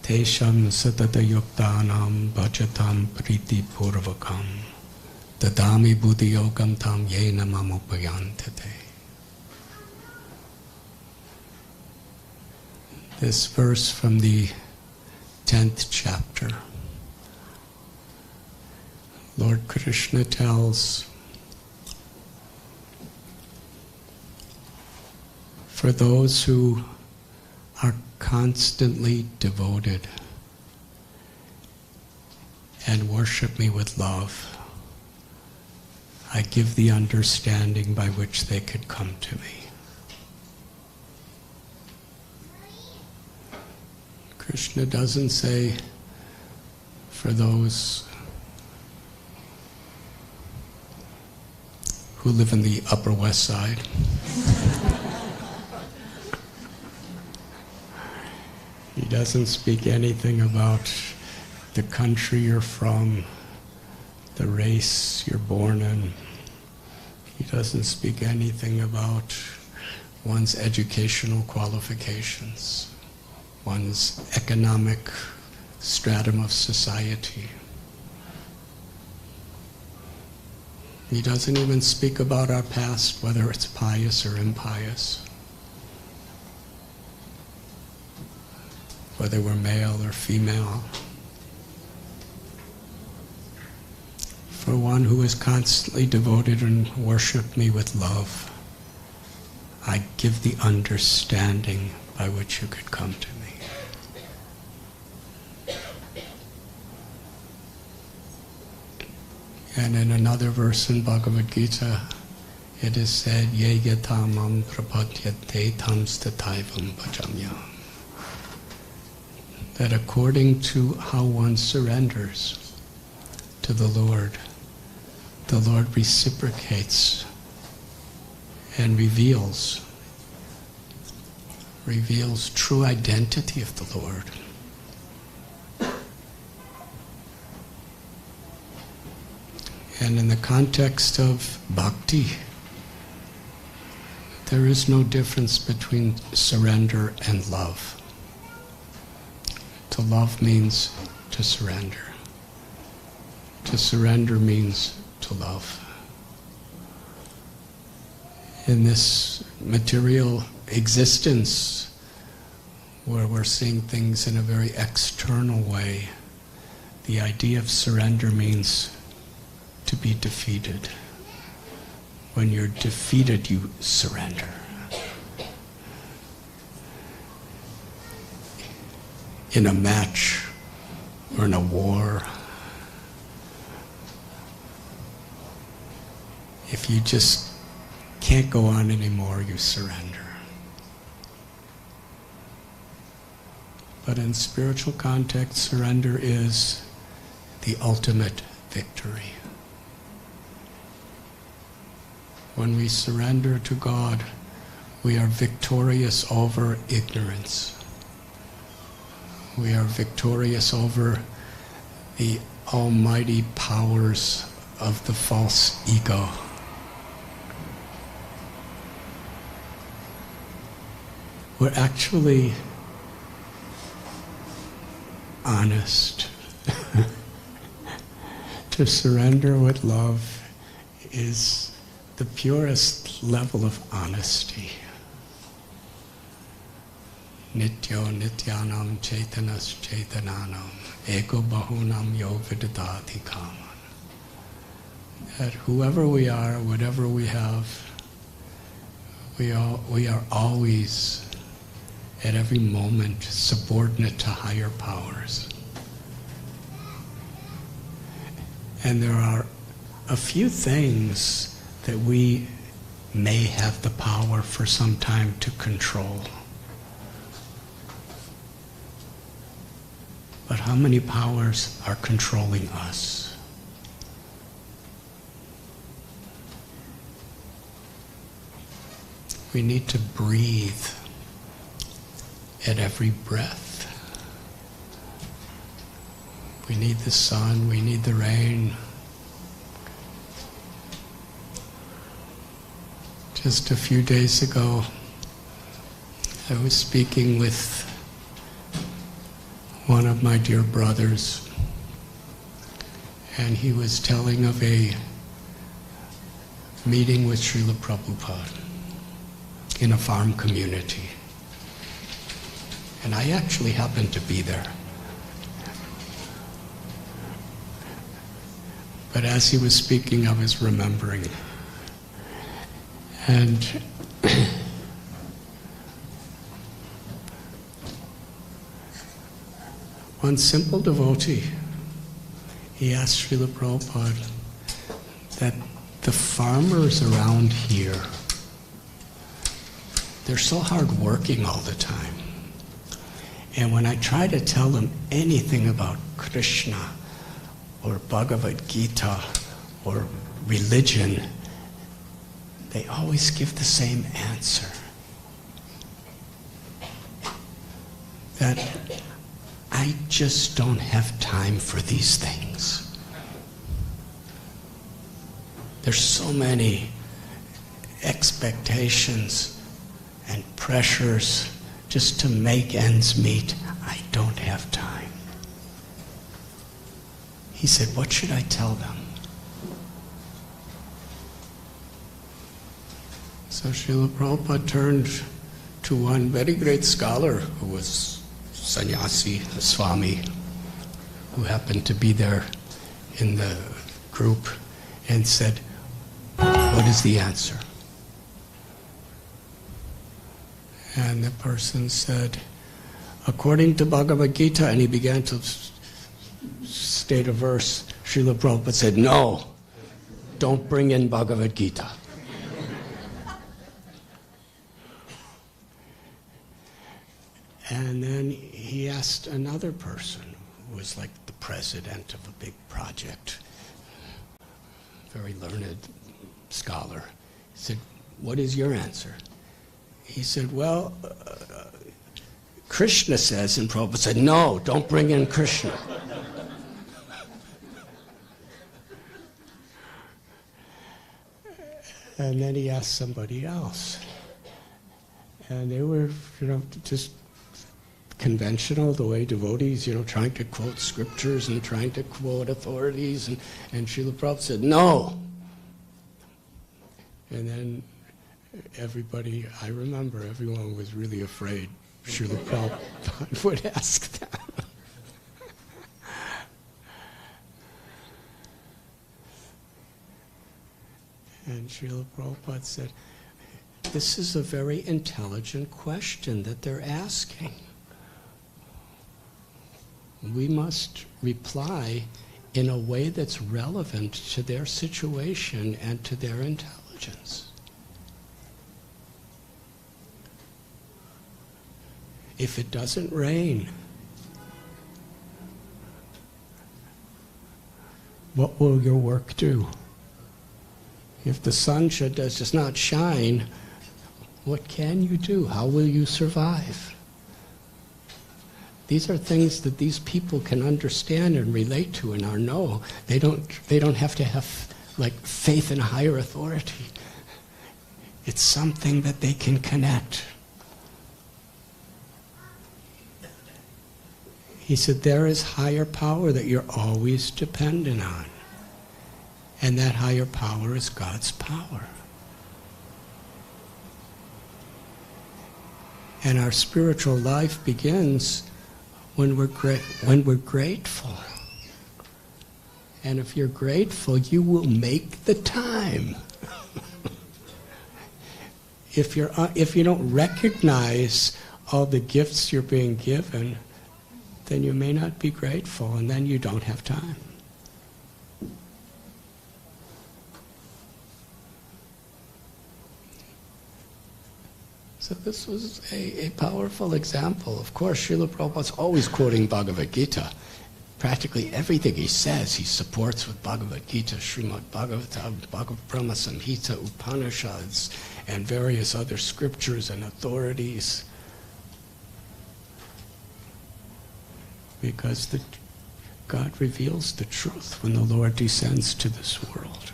Tesham satata yuktanam bhajatam priti purvakam dadami buddhi yogam tam yena mamupayantate. This verse from the 10th chapter. Lord Krishna tells, for those who are constantly devoted and worship me with love, I give the understanding by which they could come to me. Krishna doesn't say for those who live in the Upper West Side. He doesn't speak anything about the country you're from, the race you're born in. He doesn't speak anything about one's educational qualifications, one's economic stratum of society. He doesn't even speak about our past, whether it's pious or impious, whether we're male or female. For one who is constantly devoted and worship me with love, I give the understanding by which you could come to me. And in another verse in Bhagavad Gita, it is said, Ye yatamam prapadyate tam stataivam bhajamyam. that according to how one surrenders to the Lord reciprocates and reveals true identity of the Lord. And in the context of bhakti, there is no difference between surrender and love. To love means to surrender. To surrender means to love. In this material existence, where we're seeing things in a very external way, the idea of surrender means to be defeated. When you're defeated, you surrender. In a match or in a war, if you just can't go on anymore, you surrender. But in spiritual context, surrender is the ultimate victory. When we surrender to God, we are victorious over ignorance. We are victorious over the almighty powers of the false ego. We're actually honest. To surrender with love is the purest level of honesty. Nityo nityanam chaitanas chaitananam ego bahunam yo vidadati kaman. That whoever we are, whatever we have, we are always, at every moment, subordinate to higher powers. And there are a few things that we may have the power for some time to control. But how many powers are controlling us? We need to breathe at every breath. We need the sun, we need the rain. Just a few days ago, I was speaking with one of my dear brothers, and he was telling of a meeting with Srila Prabhupada in a farm community. And I actually happened to be there. But as he was speaking, I was remembering. And one simple devotee, he asked Srila Prabhupada that the farmers around here, they're so hardworking all the time. And when I try to tell them anything about Krishna or Bhagavad Gita or religion, they always give the same answer. That I just don't have time for these things. There's so many expectations and pressures just to make ends meet. I don't have time. He said, what should I tell them? So Srila Prabhupada turned to one very great scholar who was sannyasi, Swami, who happened to be there in the group, and said, what is the answer? And the person said, according to Bhagavad Gita, and he began to state a verse. Srila Prabhupada said, no, don't bring in Bhagavad Gita. And then he asked another person who was like the president of a big project, very learned scholar. He said, "What is your answer?" He said, "Well, Krishna says," and Prabhupada said, "No, don't bring in Krishna." And then he asked somebody else. And they were, just conventional, the way devotees, trying to quote scriptures and trying to quote authorities. And Srila Prabhupada said, "No." And then everybody, I remember everyone was really afraid Srila Prabhupada would ask them. And Srila Prabhupada said, "This is a very intelligent question that they're asking. We must reply in a way that's relevant to their situation and to their intelligence. If it doesn't rain, what will your work do? If the sun does not shine, what can you do? How will you survive?" These are things that these people can understand and relate to and know. They don't have to have faith in a higher authority. It's something that they can connect. He said, there is higher power that you're always dependent on. And that higher power is God's power. And our spiritual life begins when we're grateful. And if you're grateful, you will make the time. If you don't recognize all the gifts you're being given, then you may not be grateful, and then you don't have time. So this was a powerful example. Of course, Srila Prabhupada's always quoting Bhagavad Gita. Practically everything he says, he supports with Bhagavad Gita, Srimad Bhagavatam, Bhagavad Brahma Samhita, Upanishads, and various other scriptures and authorities. Because God reveals the truth when the Lord descends to this world.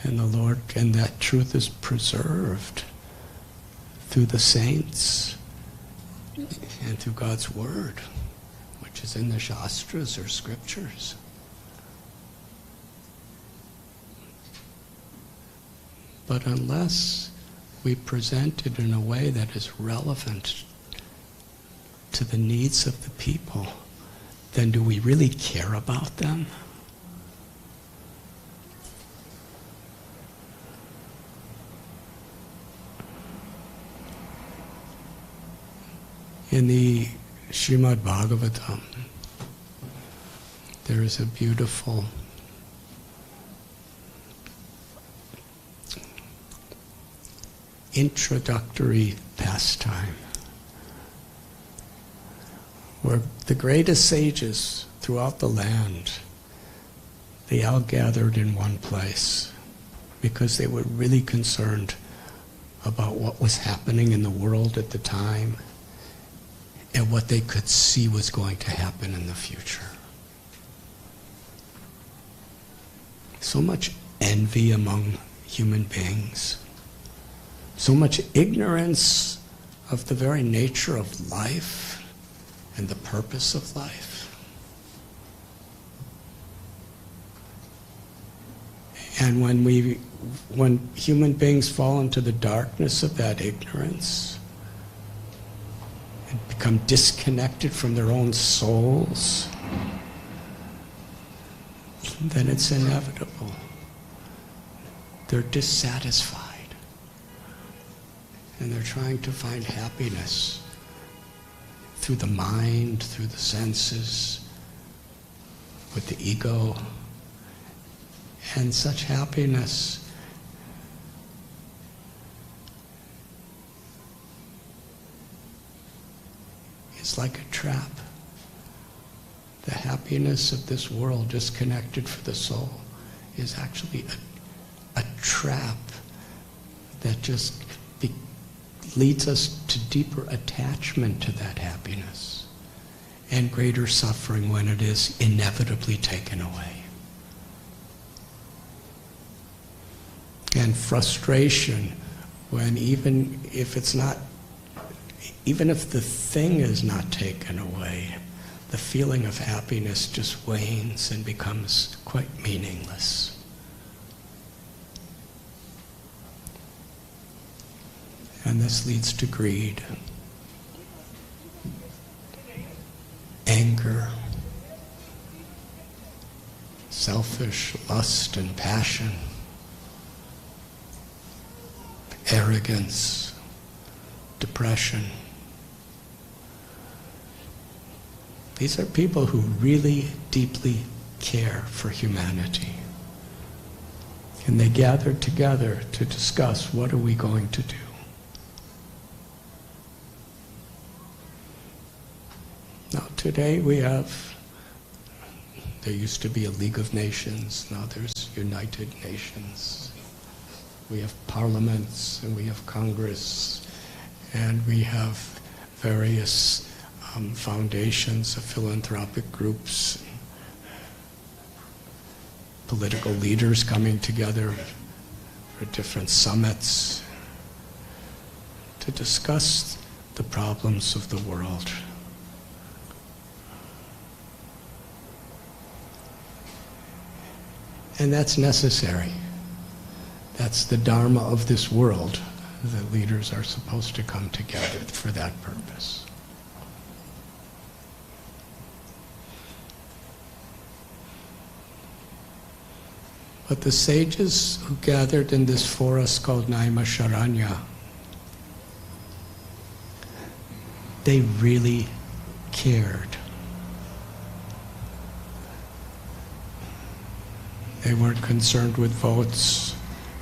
And that truth is preserved through the saints and through God's Word, which is in the Shastras or Scriptures. But unless we present it in a way that is relevant to the needs of the people, then do we really care about them? In the Srimad Bhagavatam, there is a beautiful introductory pastime where the greatest sages throughout the land, they all gathered in one place because they were really concerned about what was happening in the world at the time and what they could see was going to happen in the future. So much envy among human beings, so much ignorance of the very nature of life and the purpose of life. And when human beings fall into the darkness of that ignorance and become disconnected from their own souls, then it's inevitable. They're dissatisfied. And they're trying to find happiness through the mind, through the senses, with the ego. And such happiness is like a trap. The happiness of this world disconnected for the soul is actually a trap that just leads us to deeper attachment to that happiness and greater suffering when it is inevitably taken away. And frustration when even if the thing is not taken away, the feeling of happiness just wanes and becomes quite meaningless. And this leads to greed, anger, selfish lust and passion, arrogance, depression. These are people who really deeply care for humanity. And they gathered together to discuss, what are we going to do? Now today there used to be a League of Nations, now there's United Nations. We have parliaments, and we have Congress, and we have various foundations of philanthropic groups, political leaders coming together for different summits to discuss the problems of the world. And that's necessary. That's the dharma of this world. The leaders are supposed to come together for that purpose. But the sages who gathered in this forest called Naimisharanya, they really cared. They weren't concerned with votes.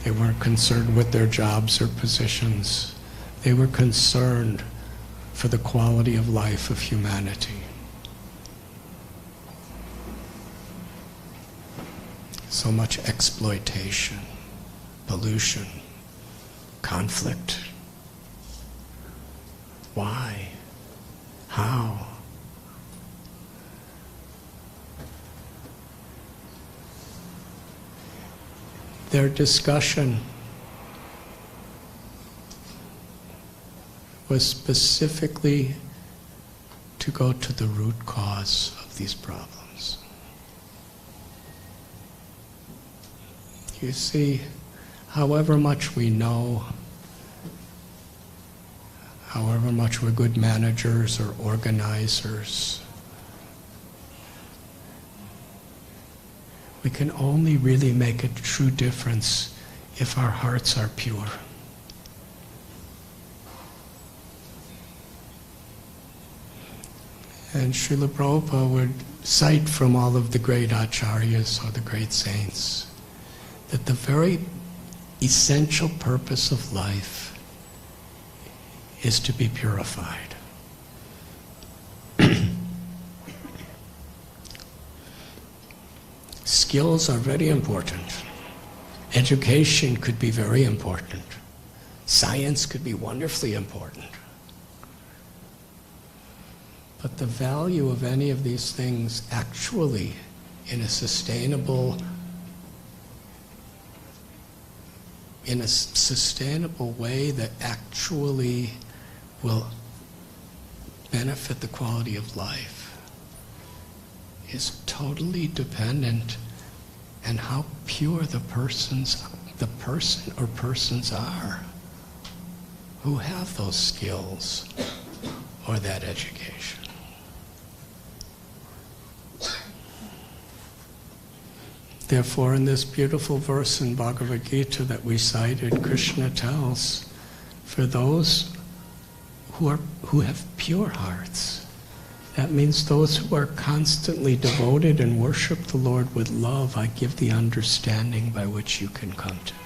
They weren't concerned with their jobs or positions. They were concerned for the quality of life of humanity. So much exploitation, pollution, conflict. Why? How? Their discussion was specifically to go to the root cause of these problems. You see, however much we know, however much we're good managers or organizers, we can only really make a true difference if our hearts are pure. And Srila Prabhupada would cite from all of the great acharyas or the great saints that the very essential purpose of life is to be purified. Skills are very important. Education could be very important. Science could be wonderfully important. But the value of any of these things actually in a sustainable way that actually will benefit the quality of life is totally dependent on how pure the person or persons are who have those skills or that education. Therefore, in this beautiful verse in Bhagavad Gita that we cited, Krishna tells, for those who have pure hearts, that means those who are constantly devoted and worship the Lord with love, I give the understanding by which you can come to me.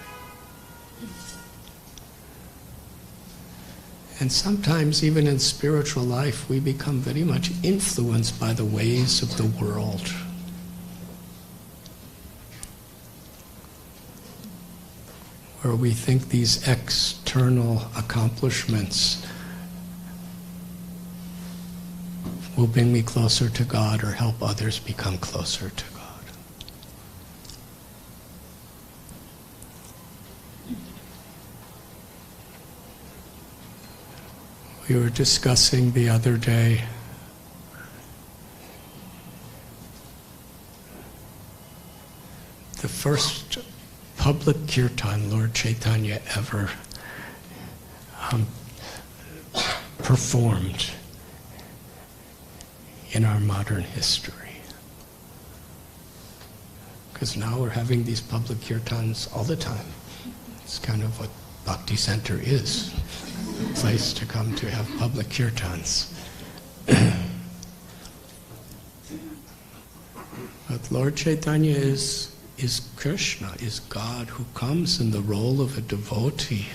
And sometimes even in spiritual life we become very much influenced by the ways of the world. Where we think these external accomplishments will bring me closer to God or help others become closer to God. We were discussing the other day the first public kirtan Lord Chaitanya ever performed in our modern history. Because now we're having these public kirtans all the time. It's kind of what Bhakti Center is. A place to come to have public kirtans. But Lord Chaitanya is Krishna, is God who comes in the role of a devotee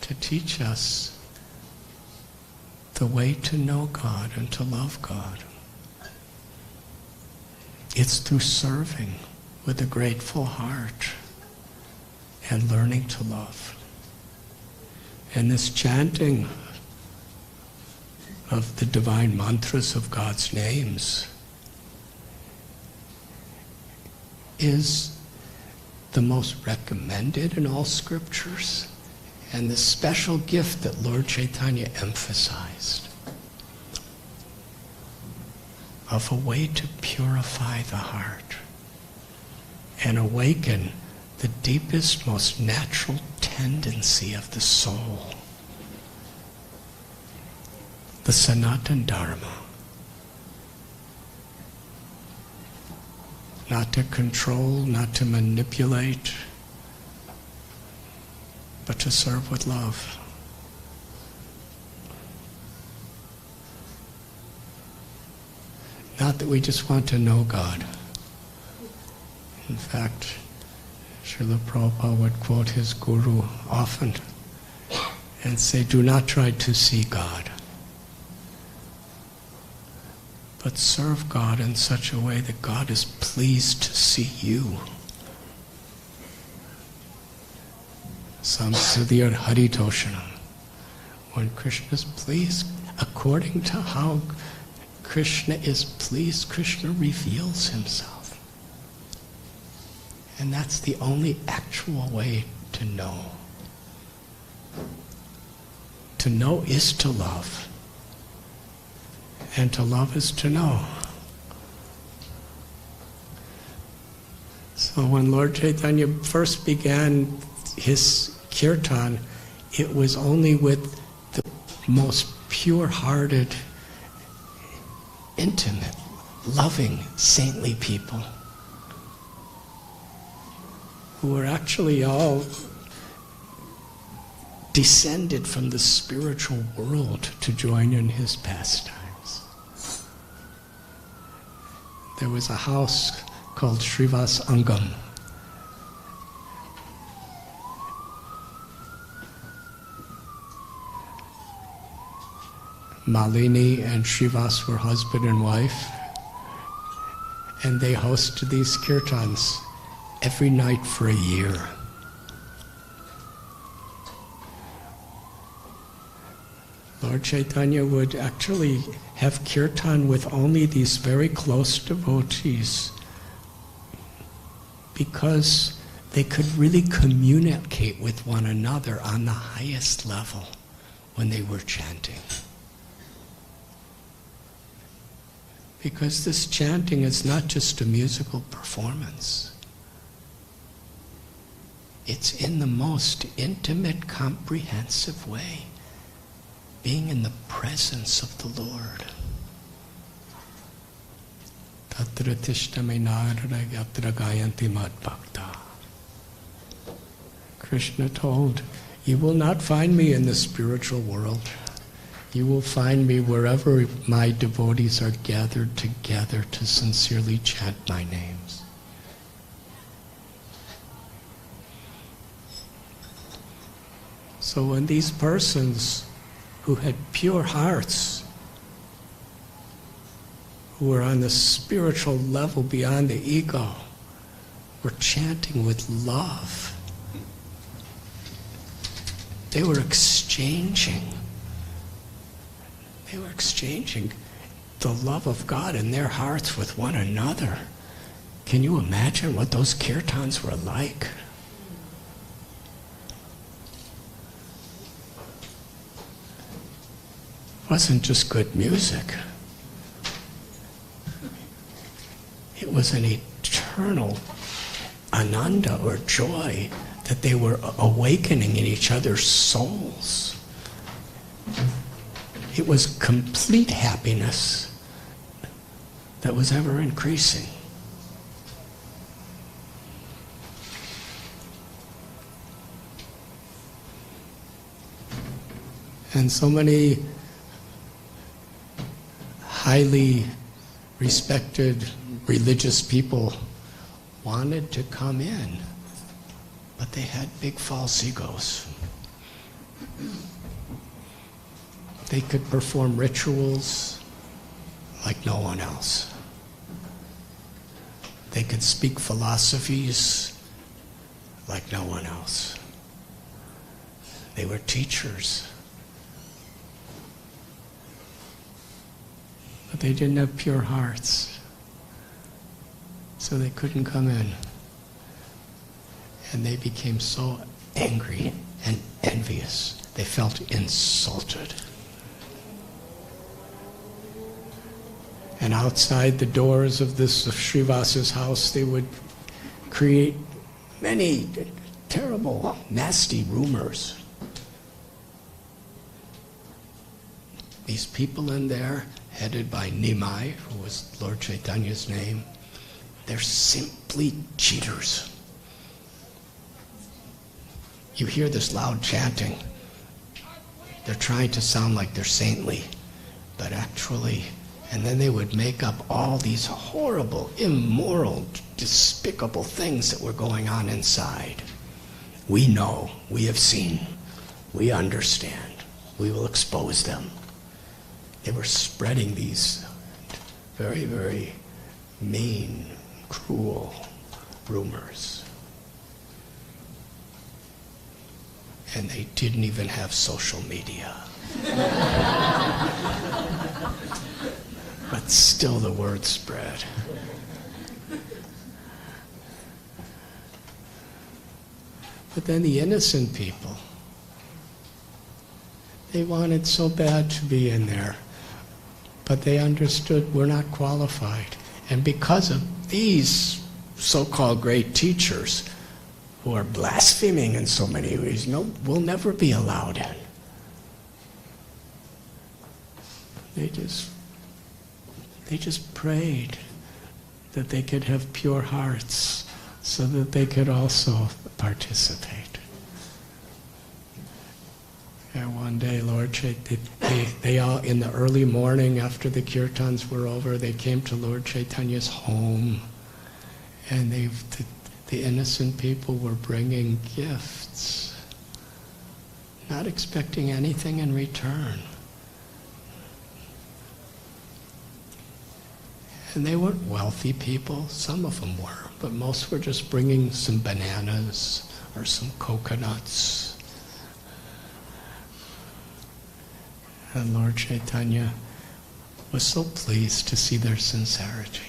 to teach us the way to know God and to love God. It's through serving with a grateful heart and learning to love. And this chanting of the divine mantras of God's names is the most recommended in all scriptures, and the special gift that Lord Chaitanya emphasized of a way to purify the heart and awaken the deepest, most natural tendency of the soul, the Sanatana Dharma. Not to control, not to manipulate, but to serve with love. Not that we just want to know God. In fact, Srila Prabhupada would quote his guru often and say, do not try to see God, but serve God in such a way that God is pleased to see you. Samsudhya Haritoshanam. When Krishna is pleased, according to how Krishna is pleased, Krishna reveals himself. And that's the only actual way to know. To know is to love. And to love is to know. So when Lord Chaitanya first began his kirtan, it was only with the most pure-hearted, intimate, loving, saintly people who were actually all descended from the spiritual world to join in his pastimes. There was a house called Srivas Angam. Malini and Srivas were husband and wife, and they hosted these kirtans every night for a year. Lord Chaitanya would actually have kirtan with only these very close devotees because they could really communicate with one another on the highest level when they were chanting. Because this chanting is not just a musical performance. It's in the most intimate, comprehensive way, being in the presence of the Lord. Tatra tishtame narada yatra gayanti madbhakta. Krishna told, you will not find me in the spiritual world. You will find me wherever my devotees are gathered together to sincerely chant my names. So when these persons who had pure hearts, who were on the spiritual level beyond the ego, were chanting with love, they were exchanging the love of God in their hearts with one another. Can you imagine what those kirtans were like? It wasn't just good music. It was an eternal ananda or joy that they were awakening in each other's souls. It was complete happiness that was ever increasing. And so many highly respected religious people wanted to come in, but they had big false egos. They could perform rituals like no one else. They could speak philosophies like no one else. They were teachers. But they didn't have pure hearts. So they couldn't come in. And they became so angry and envious. They felt insulted. And outside the doors of this Srivasa's house, they would create many terrible, nasty rumors. These people in there, headed by Nimai, who was Lord Chaitanya's name, they're simply cheaters. You hear this loud chanting. They're trying to sound like they're saintly, but actually, and then they would make up all these horrible, immoral, despicable things that were going on inside. We know, we have seen, we understand, we will expose them. They were spreading these very, very mean, cruel rumors. And they didn't even have social media. But still the word spread. But then the innocent people, they wanted so bad to be in there. But they understood we're not qualified. And because of these so-called great teachers who are blaspheming in so many ways, no, we'll never be allowed in. They just prayed that they could have pure hearts so that they could also participate. And one day, Lord Chaitanya, they all, in the early morning after the kirtans were over, they came to Lord Chaitanya's home, and the innocent people were bringing gifts, not expecting anything in return. And they weren't wealthy people, some of them were, but most were just bringing some bananas or some coconuts. And Lord Chaitanya was so pleased to see their sincerity.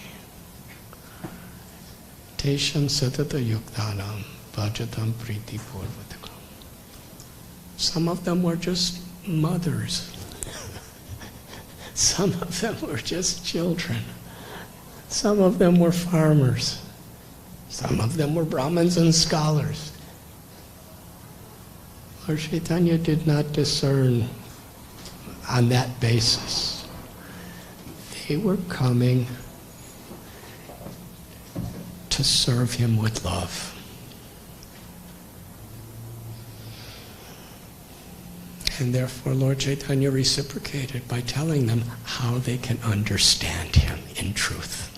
Tesham satata yuktanam bhajatam priti purvatakam. Some of them were just mothers. Some of them were just children. Some of them were farmers. Some of them were Brahmins and scholars. Lord Chaitanya did not discern on that basis. They were coming to serve him with love. And therefore Lord Chaitanya reciprocated by telling them how they can understand him in truth.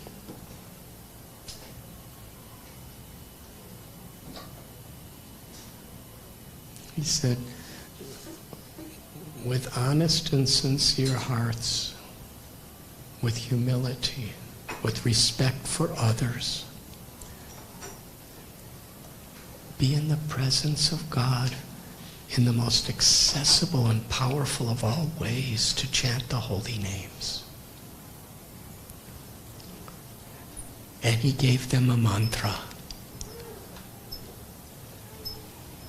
He said, with honest and sincere hearts, with humility, with respect for others, be in the presence of God in the most accessible and powerful of all ways to chant the holy names. And he gave them a mantra.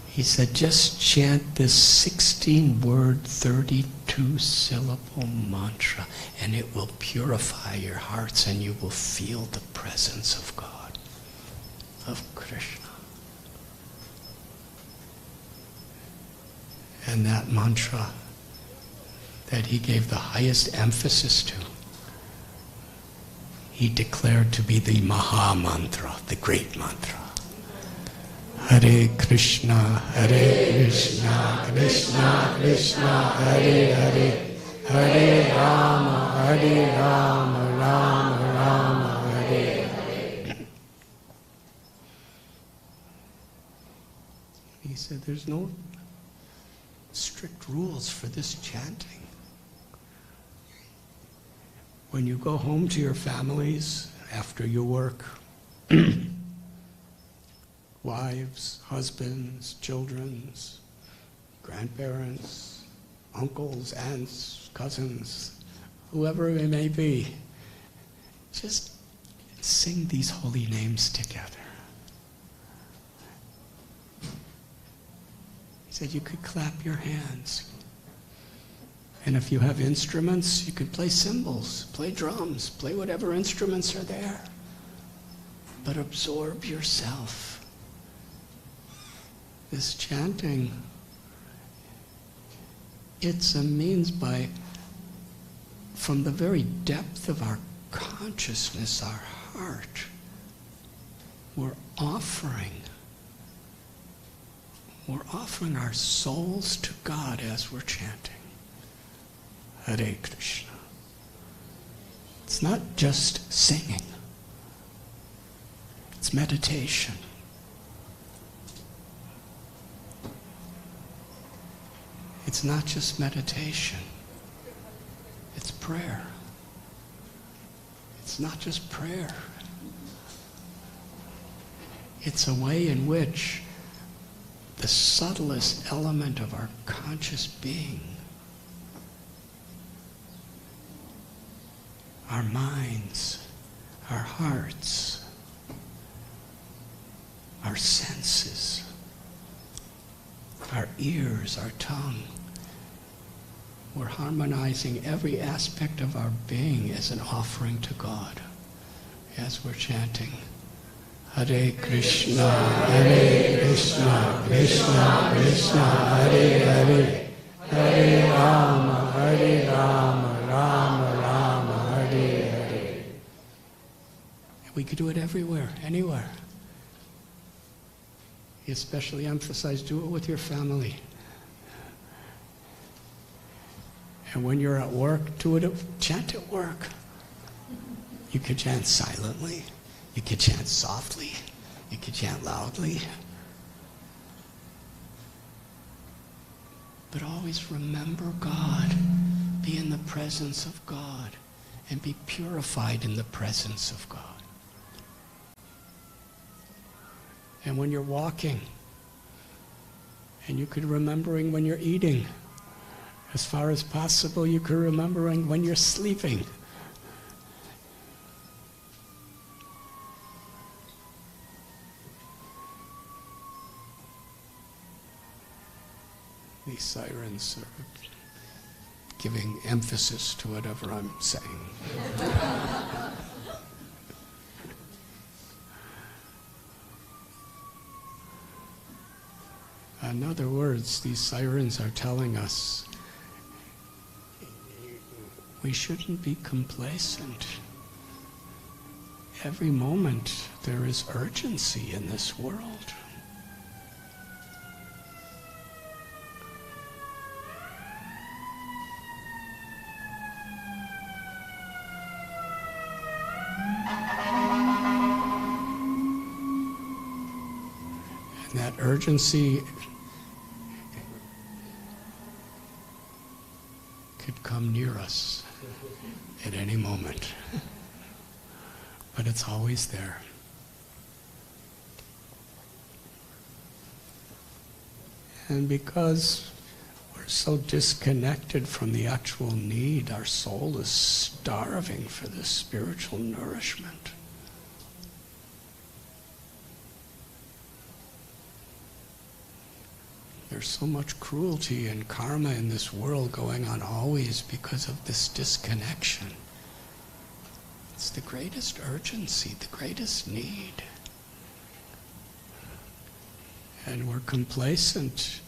He said, just chant this 16-word, 32-syllable mantra, and it will purify your hearts, and you will feel the presence of God, of Krishna. And that mantra that he gave the highest emphasis to, he declared to be the Maha Mantra, the great mantra. Hare Krishna, Krishna Krishna, Hare Hare, Hare Rama, Rama Rama, Hare Hare. He said there's no strict rules for this chanting. When you go home to your families after your work, wives, husbands, children, grandparents, uncles, aunts, cousins, whoever it may be, just sing these holy names together. He said you could clap your hands. And if you have instruments, you could play cymbals, play drums, play whatever instruments are there. But absorb yourself. This chanting, it's a means by, from the very depth of our consciousness, our heart, we're offering our souls to God as we're chanting. Hare Krishna. It's not just singing. It's meditation. It's not just meditation. It's prayer. It's not just prayer. It's a way in which the subtlest element of our conscious being, our minds, our hearts, our senses, our ears, our tongue, we're harmonizing every aspect of our being as an offering to God as we're chanting. Hare Krishna, Krishna Krishna, Hare Hare, Hare Rama, Rama Rama, Hare Hare. We could do it everywhere, anywhere. He especially emphasized, do it with your family. And when you're at work, chant at work. You could chant silently. You could chant softly. You could chant loudly. But always remember God. Be in the presence of God. And be purified in the presence of God. And when you're walking, and you could remembering when you're eating, as far as possible, you could remembering when you're sleeping. These sirens are giving emphasis to whatever I'm saying. In other words, these sirens are telling us we shouldn't be complacent. Every moment there is urgency in this world. And that urgency come near us at any moment. But it's always there. And because we're so disconnected from the actual need, our soul is starving for this spiritual nourishment. There's so much cruelty and karma in this world going on always because of this disconnection. It's the greatest urgency, the greatest need. And we're complacent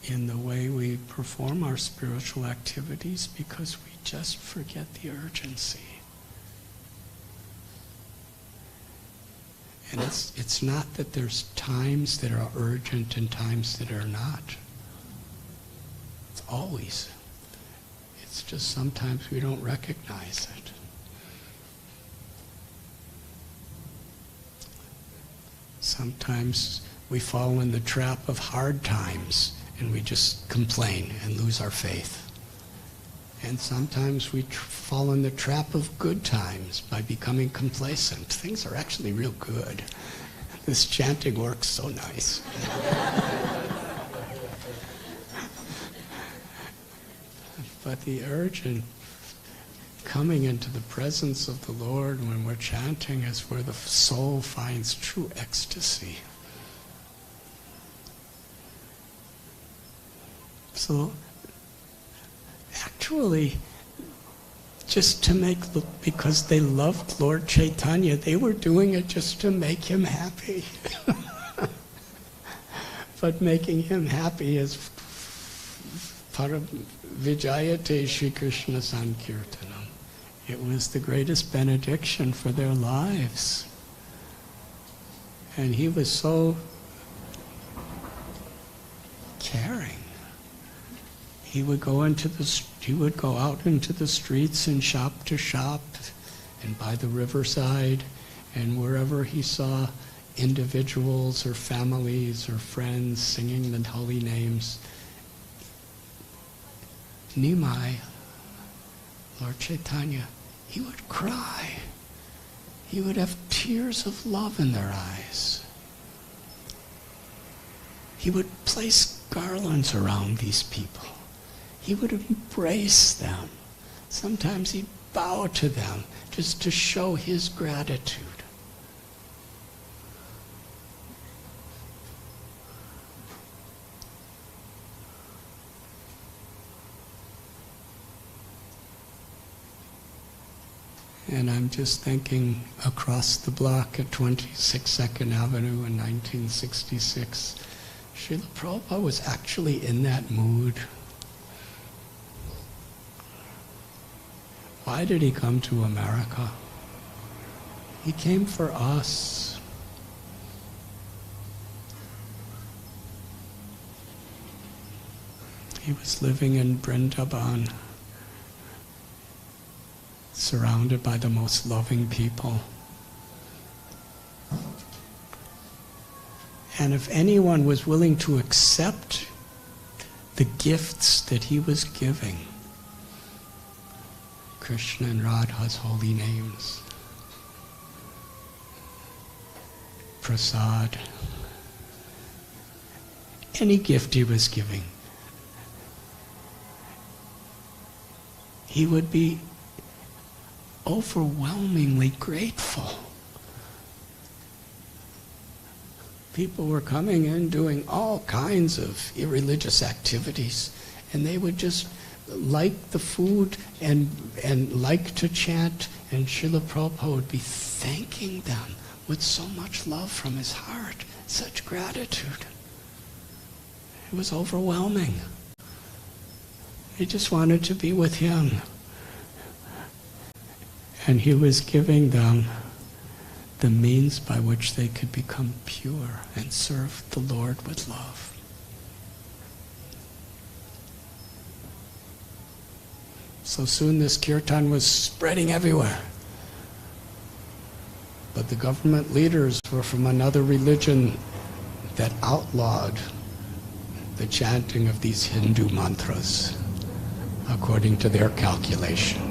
in the way we perform our spiritual activities because we just forget the urgency. And it's not that there's times that are urgent and times that are not. It's always. It's just sometimes we don't recognize it. Sometimes we fall in the trap of hard times and we just complain and lose our faith. And sometimes we fall in the trap of good times by becoming complacent. Things are actually real good. This chanting works so nice. But the urgent coming into the presence of the Lord when we're chanting is where the soul finds true ecstasy. So, actually, just to make, because they loved Lord Chaitanya, they were doing it just to make him happy. But making him happy is part of Vijayate Shri Krishna Sankirtanam. It was the greatest benediction for their lives. And he was so caring. He would go out into the streets and shop to shop and by the riverside and wherever he saw individuals or families or friends singing the holy names. Nimai, Lord Chaitanya, he would cry. He would have tears of love in their eyes. He would place garlands around these people. He would embrace them. Sometimes he'd bow to them just to show his gratitude. And I'm just thinking across the block at 26th Avenue in 1966, Srila Prabhupada was actually in that mood. Why did he come to America? He came for us. He was living in Vrindavan, surrounded by the most loving people. And if anyone was willing to accept the gifts that he was giving, Krishna and Radha's holy names, prasad, any gift he was giving, he would be overwhelmingly grateful. People were coming in doing all kinds of irreligious activities, and they would just like the food and like to chant, and Srila Prabhupada would be thanking them with so much love from his heart, such gratitude. It was overwhelming. They just wanted to be with him. And he was giving them the means by which they could become pure and serve the Lord with love. So soon this kirtan was spreading everywhere. But the government leaders were from another religion that outlawed the chanting of these Hindu mantras. according to their calculation.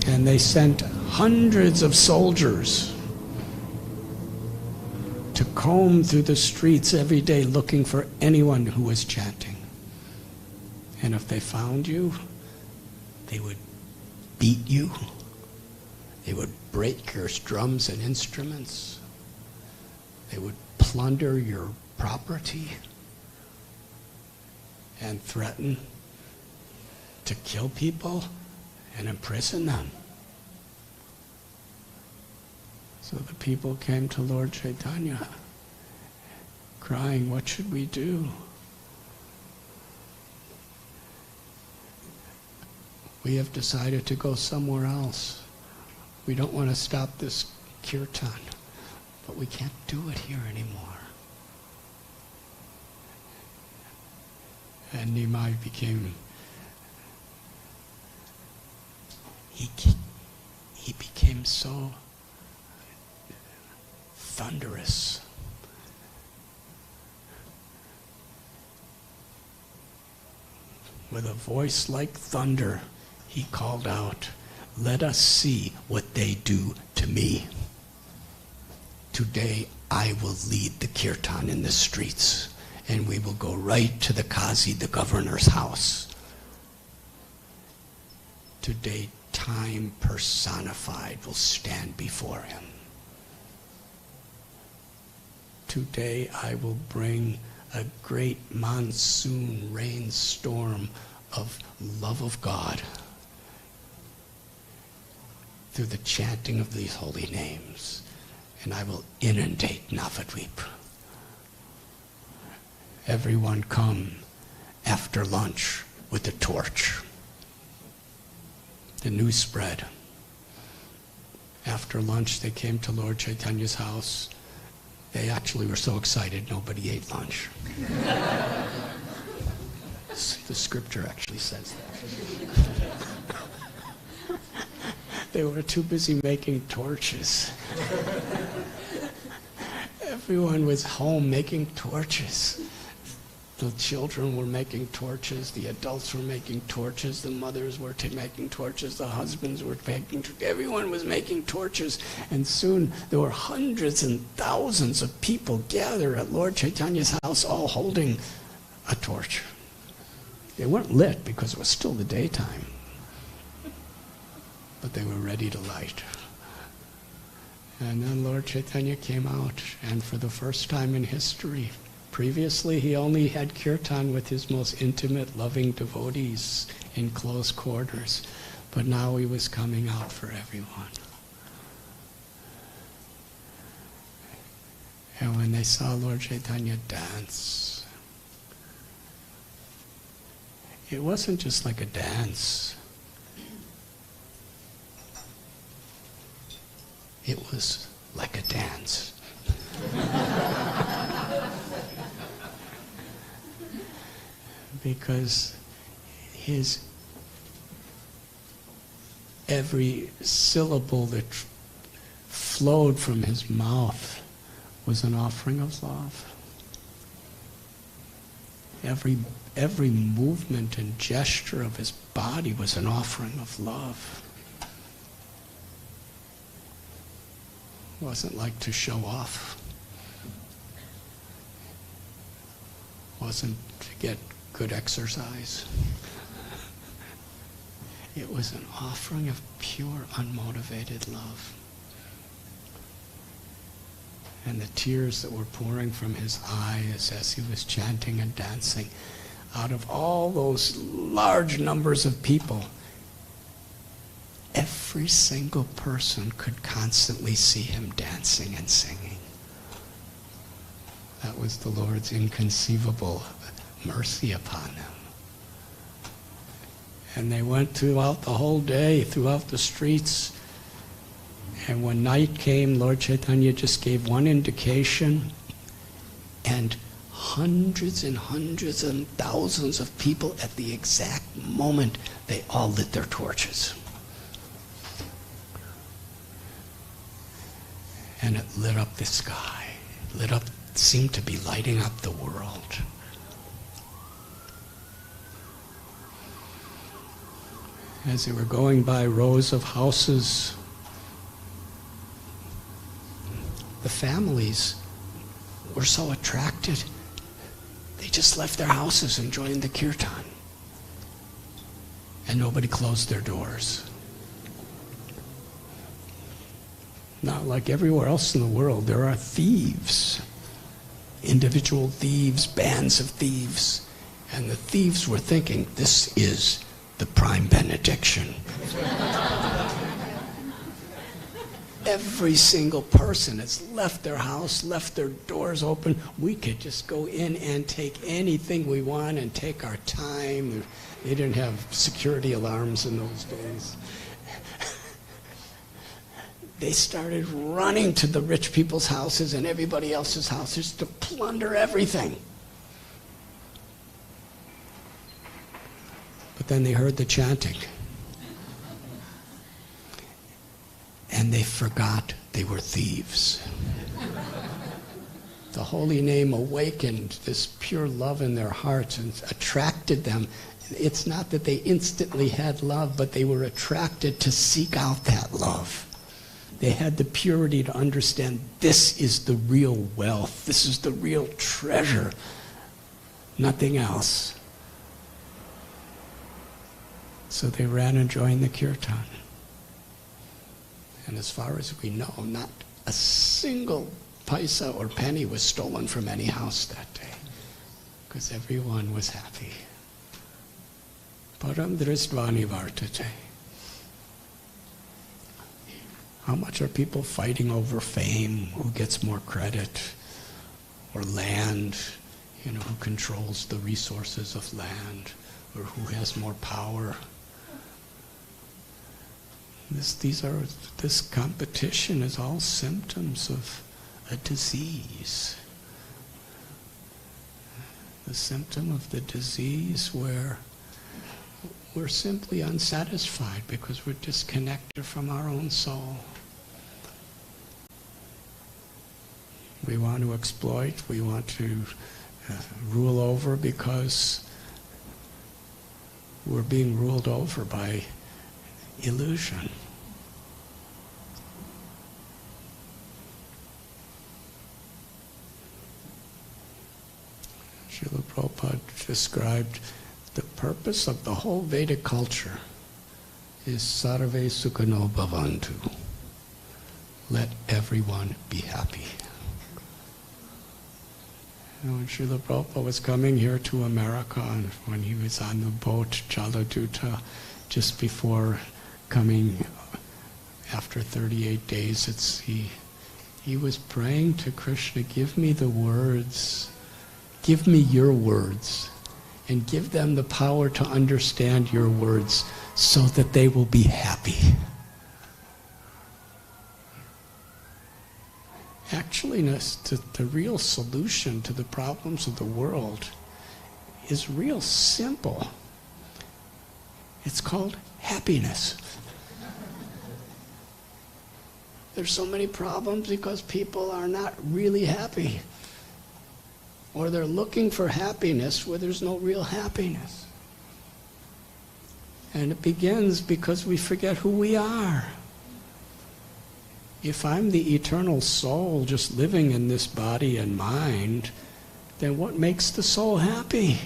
And they sent hundreds of soldiers to comb through the streets every day looking for anyone who was chanting. And if they found you, they would beat you. They would break your drums and instruments. They would plunder your property and threaten to kill people and imprison them. So the people came to Lord Chaitanya crying, "What should we do? We have decided to go somewhere else. We don't want to stop this kirtan, but we can't do it here anymore." And Nimai became, he became so thunderous. With a voice like thunder, he called out, "Let us see what they do to me. Today I will lead the kirtan in the streets, and we will go right to the Qazi, the governor's house. Today time personified will stand before him. Today I will bring a great monsoon rainstorm of love of God through the chanting of these holy names, and I will inundate Navadvip. Everyone come after lunch with a torch." The news spread. After lunch, they came to Lord Chaitanya's house. They actually were so excited, nobody ate lunch. The scripture actually says that. They were too busy making torches. Everyone was home making torches. The children were making torches, the adults were making torches, the mothers were making torches, the husbands were making torches, everyone was making torches. And soon there were hundreds and thousands of people gathered at Lord Chaitanya's house, all holding a torch. They weren't lit because it was still the daytime, but they were ready to light. And then Lord Chaitanya came out, and for the first time in history, previously he only had kirtan with his most intimate, loving devotees in close quarters, but now he was coming out for everyone. And when they saw Lord Chaitanya dance, it wasn't just like a dance. It was like a dance. Because his every syllable that flowed from his mouth was an offering of love. Every movement and gesture of his body was an offering of love. It wasn't like to show off. It wasn't to get good exercise. It was an offering of pure, unmotivated love. And the tears that were pouring from his eyes as he was chanting and dancing, out of all those large numbers of people, every single person could constantly see him dancing and singing. That was the Lord's inconceivable mercy upon them. And they went throughout the whole day, throughout the streets. And when night came, Lord Chaitanya just gave one indication, and hundreds and hundreds and thousands of people at the exact moment, they all lit their torches. And it lit up the sky, seemed to be lighting up the world. as they were going by rows of houses, the families were so attracted, they just left their houses and joined the Kirtan. And nobody closed their doors. Now, like everywhere else in the world, there are thieves. Individual thieves, bands of thieves. And the thieves were thinking, this is the prime benediction. Every single person has left their house, left their doors open. We could just go in and take anything we want and take our time. They didn't have security alarms in those days. They started running to the rich people's houses and everybody else's houses to plunder everything. But then they heard the chanting. And they forgot they were thieves. The holy name awakened this pure love in their hearts and attracted them. It's not that they instantly had love, but they were attracted to seek out that love. They had the purity to understand this is the real wealth. This is the real treasure. Nothing else. So they ran and joined the Kirtan. And as far as we know, not a single paisa or penny was stolen from any house that day. Because everyone was happy. Param dristvani vartate. How much are people fighting over fame? Who gets more credit? Or land? Who controls the resources of land? Or who has more power? This competition is all symptoms of a disease. The symptom of the disease where we're simply unsatisfied because we're disconnected from our own soul. We want to exploit, we want to rule over because we're being ruled over by illusion. Srila Prabhupada described the purpose of the whole Vedic culture is sarve sukhino bhavantu. Let everyone be happy. When Srila Prabhupada was coming here to America, and when he was on the boat Jaladuta, just before coming after 38 days, he was praying to Krishna, give me the words, give me your words, and give them the power to understand your words so that they will be happy. Actually, the real solution to the problems of the world is real simple. It's called happiness. There's so many problems because people are not really happy. Or they're looking for happiness where there's no real happiness. And it begins because we forget who we are. If I'm the eternal soul just living in this body and mind, then what makes the soul happy?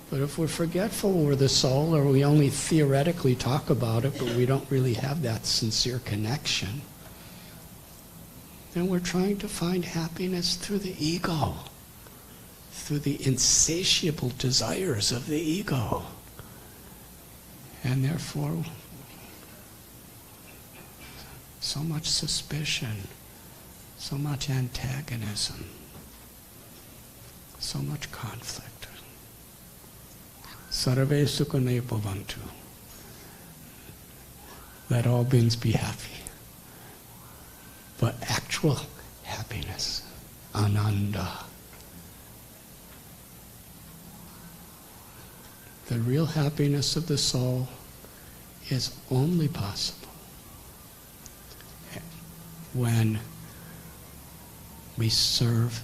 But if we're forgetful we're the soul, or we only theoretically talk about it, but we don't really have that sincere connection, then we're trying to find happiness through the ego, through the insatiable desires of the ego. And therefore, so much suspicion, so much antagonism, so much conflict. Sarve sukhane bhavantu. Let all beings be happy. But actual happiness, ananda, the real happiness of the soul is only possible when we serve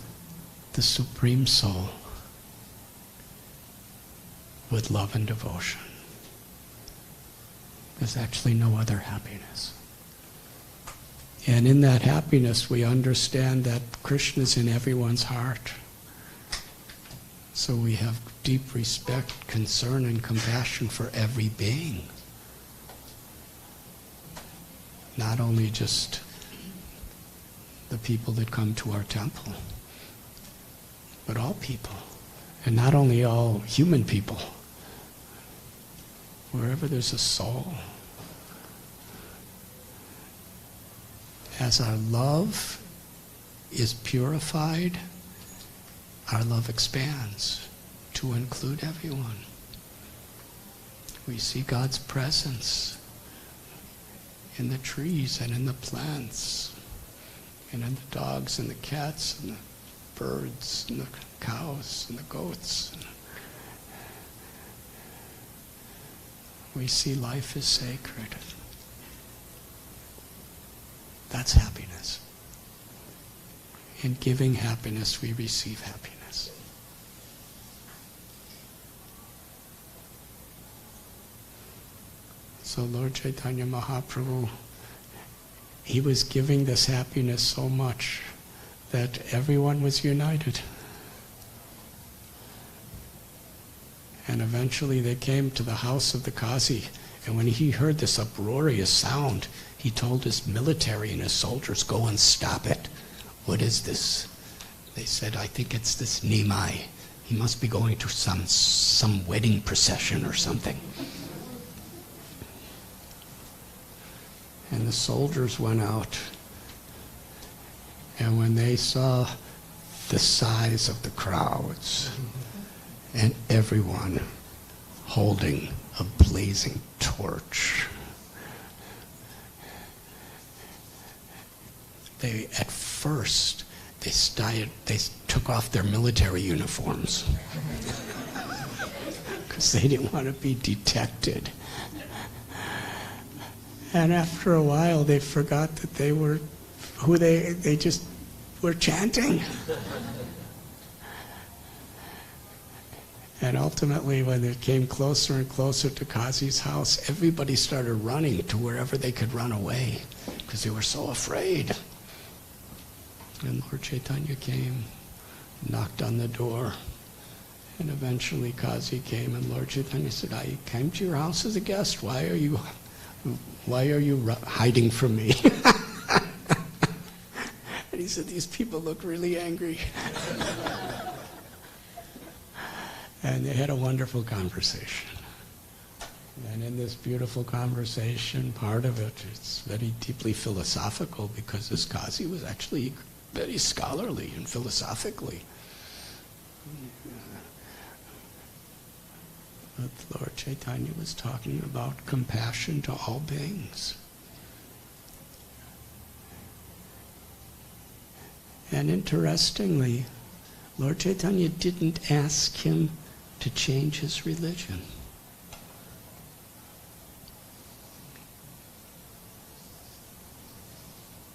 the Supreme Soul with love and devotion. There's actually no other happiness. And in that happiness, we understand that Krishna is in everyone's heart. So we have deep respect, concern, and compassion for every being. Not only just the people that come to our temple, but all people. And not only all human people. Wherever there's a soul. As our love is purified, our love expands to include everyone. We see God's presence in the trees and in the plants, and in the dogs and the cats and the birds and the cows and the goats. We see life is sacred. That's happiness. In giving happiness, we receive happiness. So Lord Chaitanya Mahaprabhu, he was giving this happiness so much that everyone was united. And eventually they came to the house of the Qazi, and when he heard this uproarious sound, he told his military and his soldiers, go and stop it. What is this? They said, I think it's this Nimai. He must be going to some wedding procession or something. And the soldiers went out, and when they saw the size of the crowds, and everyone holding a blazing torch, they took off their military uniforms because they didn't want to be detected. And after a while, they forgot that they were who they just were chanting. And ultimately, when it came closer and closer to Qazi's house, everybody started running to wherever they could run away because they were so afraid. And Lord Chaitanya came, knocked on the door, and eventually Qazi came, and Lord Chaitanya said, I came to your house as a guest. Why are you hiding from me? And he said, these people look really angry. And they had a wonderful conversation. And in this beautiful conversation, part of it, it's very deeply philosophical because this Qazi was actually very scholarly and philosophically. But Lord Chaitanya was talking about compassion to all beings. And interestingly, Lord Chaitanya didn't ask him to change his religion.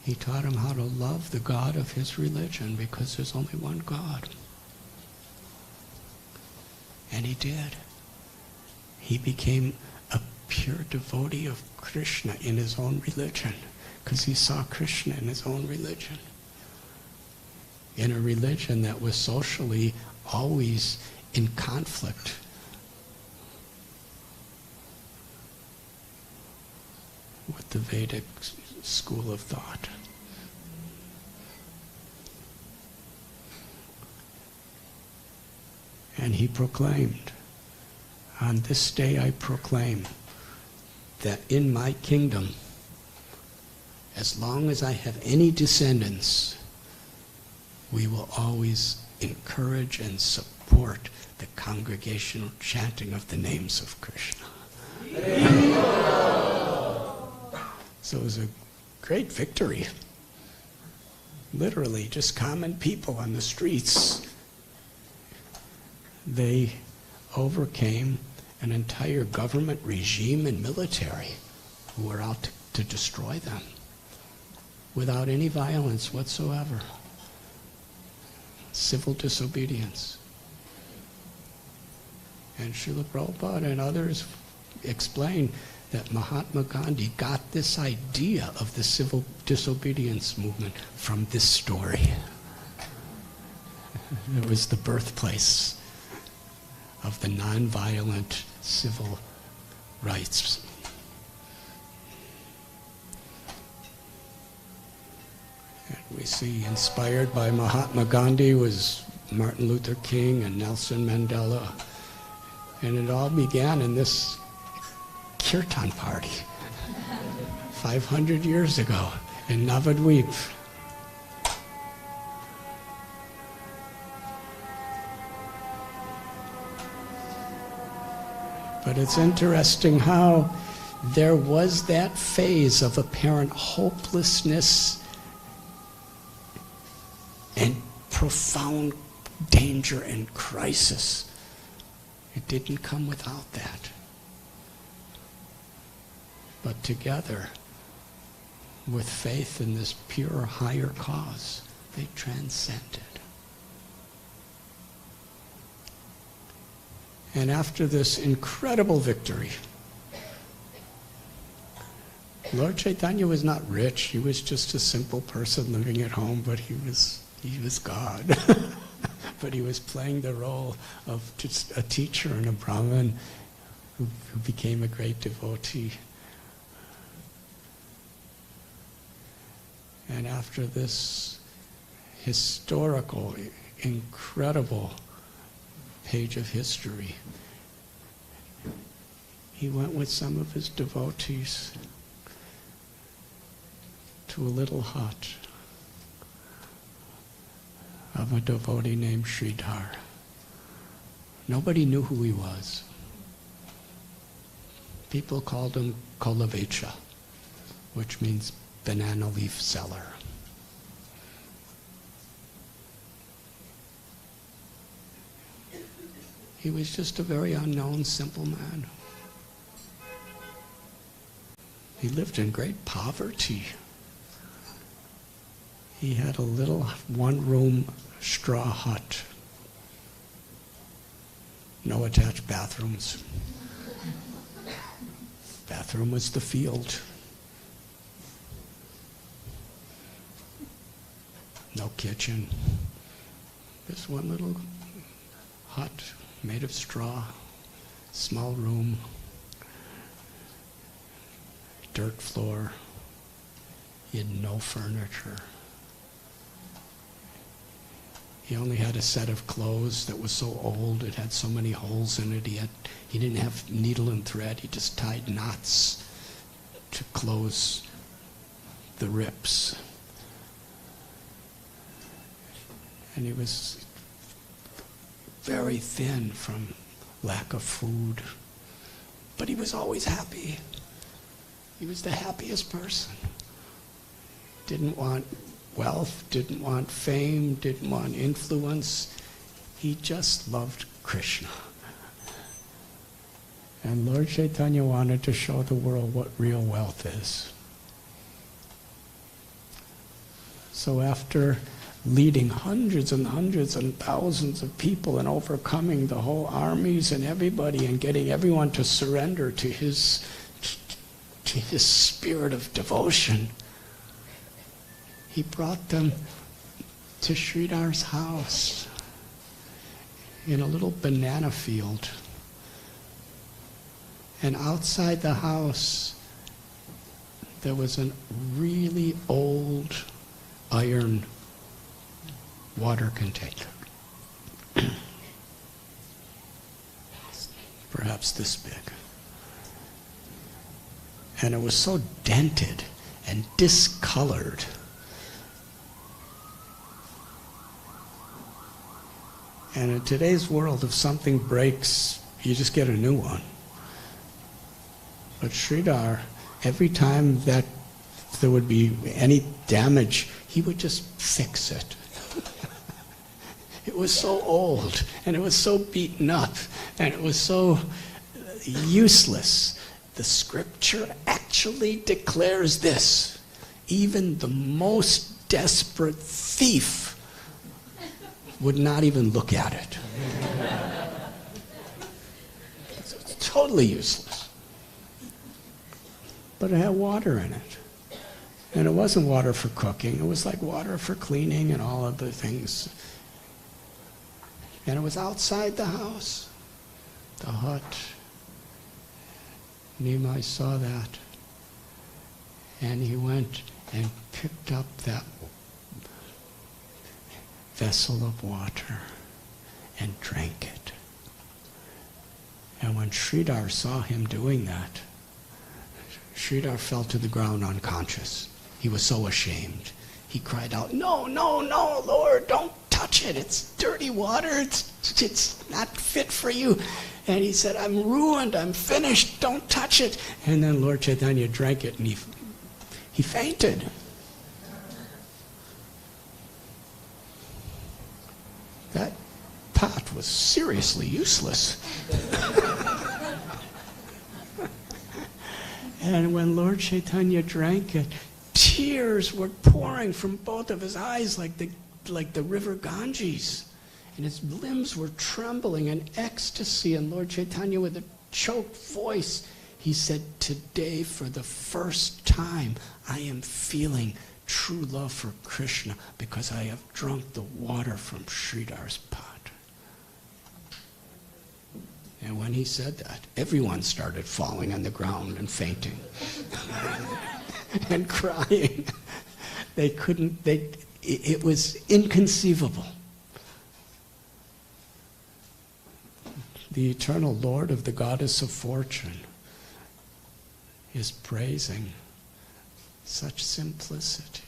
He taught him how to love the God of his religion because there's only one God. And he did. He became a pure devotee of Krishna in his own religion because he saw Krishna in his own religion. In a religion that was socially always in conflict with the Vedic school of thought. And he proclaimed, on this day I proclaim that in my kingdom, as long as I have any descendants, we will always encourage and support the congregational chanting of the names of Krishna. So it was a great victory. Literally, just common people on the streets. They overcame an entire government regime and military who were out to destroy them without any violence whatsoever. Civil disobedience. And Srila Prabhupada and others explain that Mahatma Gandhi got this idea of the civil disobedience movement from this story. It was the birthplace of the nonviolent civil rights. And we see inspired by Mahatma Gandhi was Martin Luther King and Nelson Mandela. And it all began in this Kirtan party 500 years ago in Navadvip. But it's interesting how there was that phase of apparent hopelessness and profound danger and crisis. It didn't come without that. But together, with faith in this pure higher cause, they transcended. And after this incredible victory, Lord Chaitanya was not rich. He was just a simple person living at home, but he was God. But he was playing the role of just a teacher and a Brahmin who became a great devotee. And after this historical, incredible page of history, he went with some of his devotees to a little hut of a devotee named Sridhar. Nobody knew who he was. People called him Kolavecha, which means banana leaf seller. He was just a very unknown, simple man. He lived in great poverty. He had a little one-room straw hut. No attached bathrooms. Bathroom was the field. No kitchen. Just one little hut made of straw, small room, dirt floor. He had no furniture. He only had a set of clothes that was so old, it had so many holes in it. He didn't have needle and thread. He just tied knots to close the rips. And he was very thin from lack of food. But he was always happy. He was the happiest person. Didn't want wealth, didn't want fame, didn't want influence. He just loved Krishna. And Lord Chaitanya wanted to show the world what real wealth is. So after leading hundreds and hundreds and thousands of people and overcoming the whole armies and everybody and getting everyone to surrender to his spirit of devotion, he brought them to Sridhar's house in a little banana field. And outside the house, there was a really old iron water container. Perhaps this big. And it was so dented and discolored. And in today's world, if something breaks, you just get a new one. But Sridhar, every time that there would be any damage, he would just fix it. It was so old, and it was so beaten up, and it was so useless. The scripture actually declares this: even the most desperate thief would not even look at it. totally useless. But it had water in it. And it wasn't water for cooking. It was like water for cleaning and all other things. And it was outside the house, the hut. Nimai saw that. And he went and picked up that vessel of water and drank it. And when Sridhar saw him doing that, Sridhar fell to the ground unconscious. He was so ashamed. He cried out, "No, no, no, Lord, don't touch it. It's dirty water. It's not fit for you." And he said, "I'm ruined. I'm finished. Don't touch it." And then Lord Chaitanya drank it and he fainted. That pot was seriously useless. And when Lord Chaitanya drank it, tears were pouring from both of his eyes like the river Ganges. And his limbs were trembling in ecstasy. And Lord Chaitanya, with a choked voice, he said, "Today, for the first time, I am feeling true love for Krishna because I have drunk the water from Sridhar's pot." And when he said that, everyone started falling on the ground and fainting and crying. It was inconceivable. The eternal Lord of the goddess of fortune is praising such simplicity.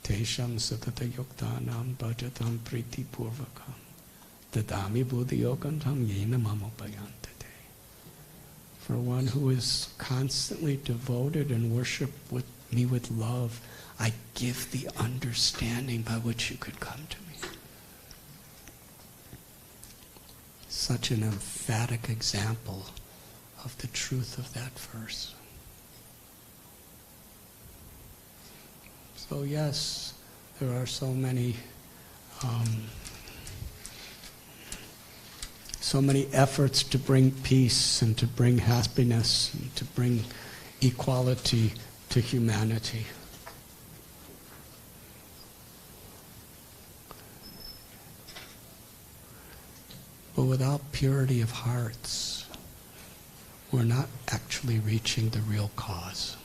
Tesham satata yuktanam bhajatam priti purvakam dadami buddhiyogantam yena mamopayantade. For one who is constantly devoted and worship with me with love, I give the understanding by which you could come to me. Such an emphatic example of the truth of that verse. So yes, there are so many efforts to bring peace and to bring happiness and to bring equality to humanity. But without purity of hearts, we're not actually reaching the real cause.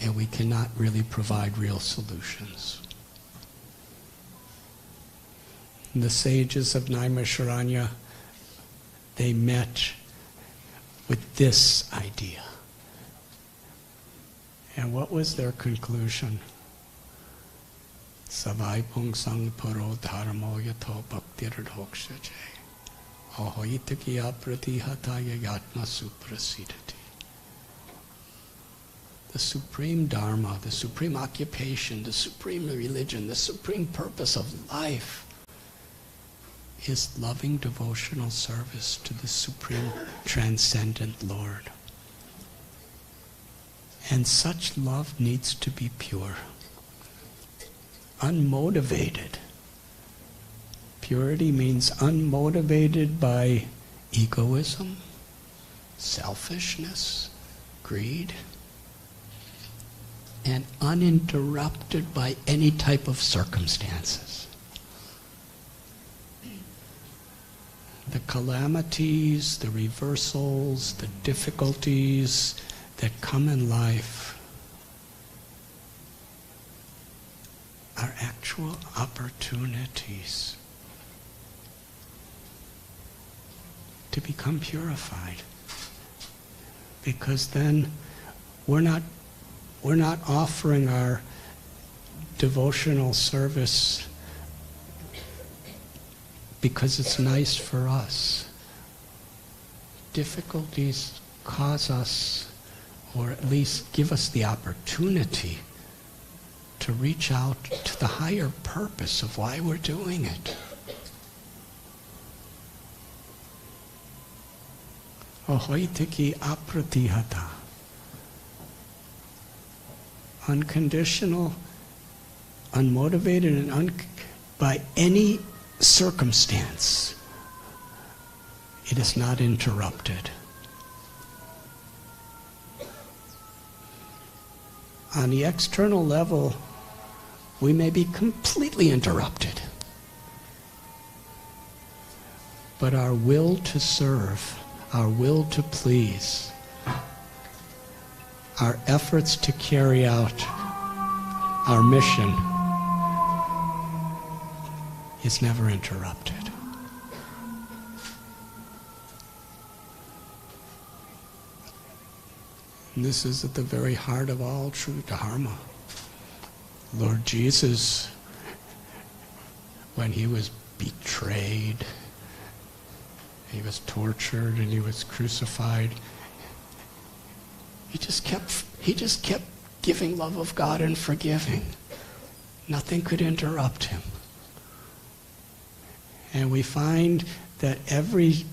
And we cannot really provide real solutions. The sages of Naimisharanya, they met with this idea. And what was their conclusion? Savai pungsang paro dharmo yato bhaktirdhokshaje ahoyitakiya pratihataya yatma suprasidati. The supreme dharma, the supreme occupation, the supreme religion, the supreme purpose of life is loving devotional service to the supreme transcendent Lord. And such love needs to be pure, unmotivated. Purity means unmotivated by egoism, selfishness, greed, and uninterrupted by any type of circumstances. The calamities, the reversals, the difficulties that come in life are actual opportunities to become purified. Because then we're not offering our devotional service because it's nice for us. Difficulties cause us, or at least give us the opportunity to reach out to the higher purpose of why we're doing it. Ahoitiki apratihata. Unconditional, unmotivated, and by any circumstance, it is not interrupted. On the external level, we may be completely interrupted. But our will to serve, our will to please, our efforts to carry out our mission is never interrupted. And this is at the very heart of all true Dharma. Lord Jesus, when he was betrayed, he was tortured and he was crucified, he just kept giving love of God and forgiving. Nothing could interrupt him. And we find that every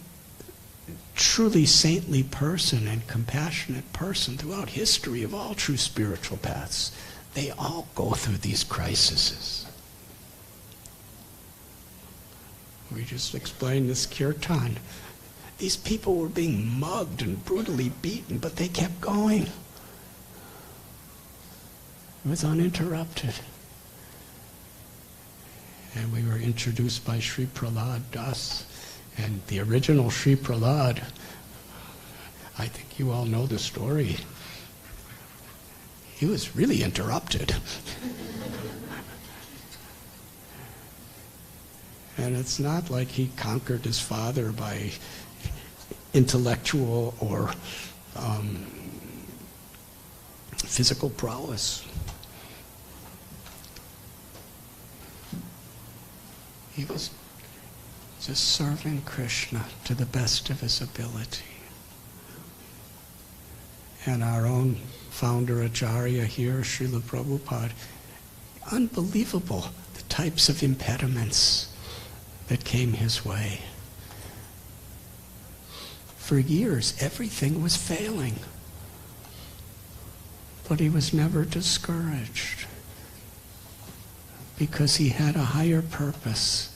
truly saintly person and compassionate person throughout history of all true spiritual paths, they all go through these crises. We just explained this Kirtan. These people were being mugged and brutally beaten, but they kept going. It was uninterrupted. And we were introduced by Sri Prahlad Das. And the original Sri Prahlad, I think you all know the story. He was really interrupted. And it's not like he conquered his father by intellectual or physical prowess. He was just serving Krishna to the best of his ability. And our own founder Acharya here, Srila Prabhupada, unbelievable the types of impediments that came his way. For years, everything was failing. But he was never discouraged because he had a higher purpose.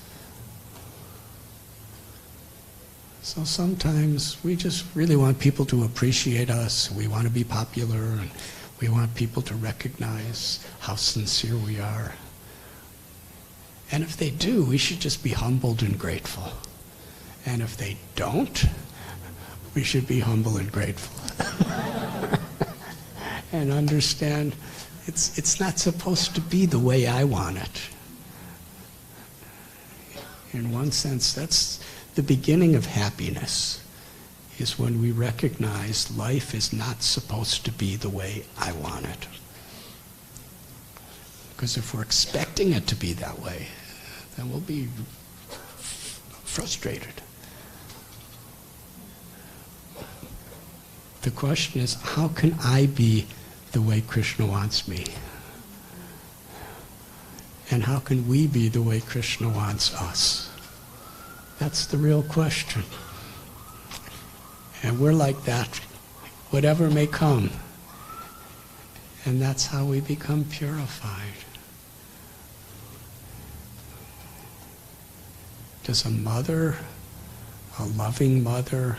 So sometimes we just really want people to appreciate us. We want to be popular, and we want people to recognize how sincere we are. And if they do, we should just be humbled and grateful. And if they don't, we should be humble and grateful. And understand it's not supposed to be the way I want it. In one sense, that's the beginning of happiness, is when we recognize life is not supposed to be the way I want it. Because if we're expecting it to be that way, then we'll be frustrated. The question is, how can I be the way Krishna wants me? And how can we be the way Krishna wants us? That's the real question. And we're like that, whatever may come. And that's how we become purified. Does a mother, a loving mother,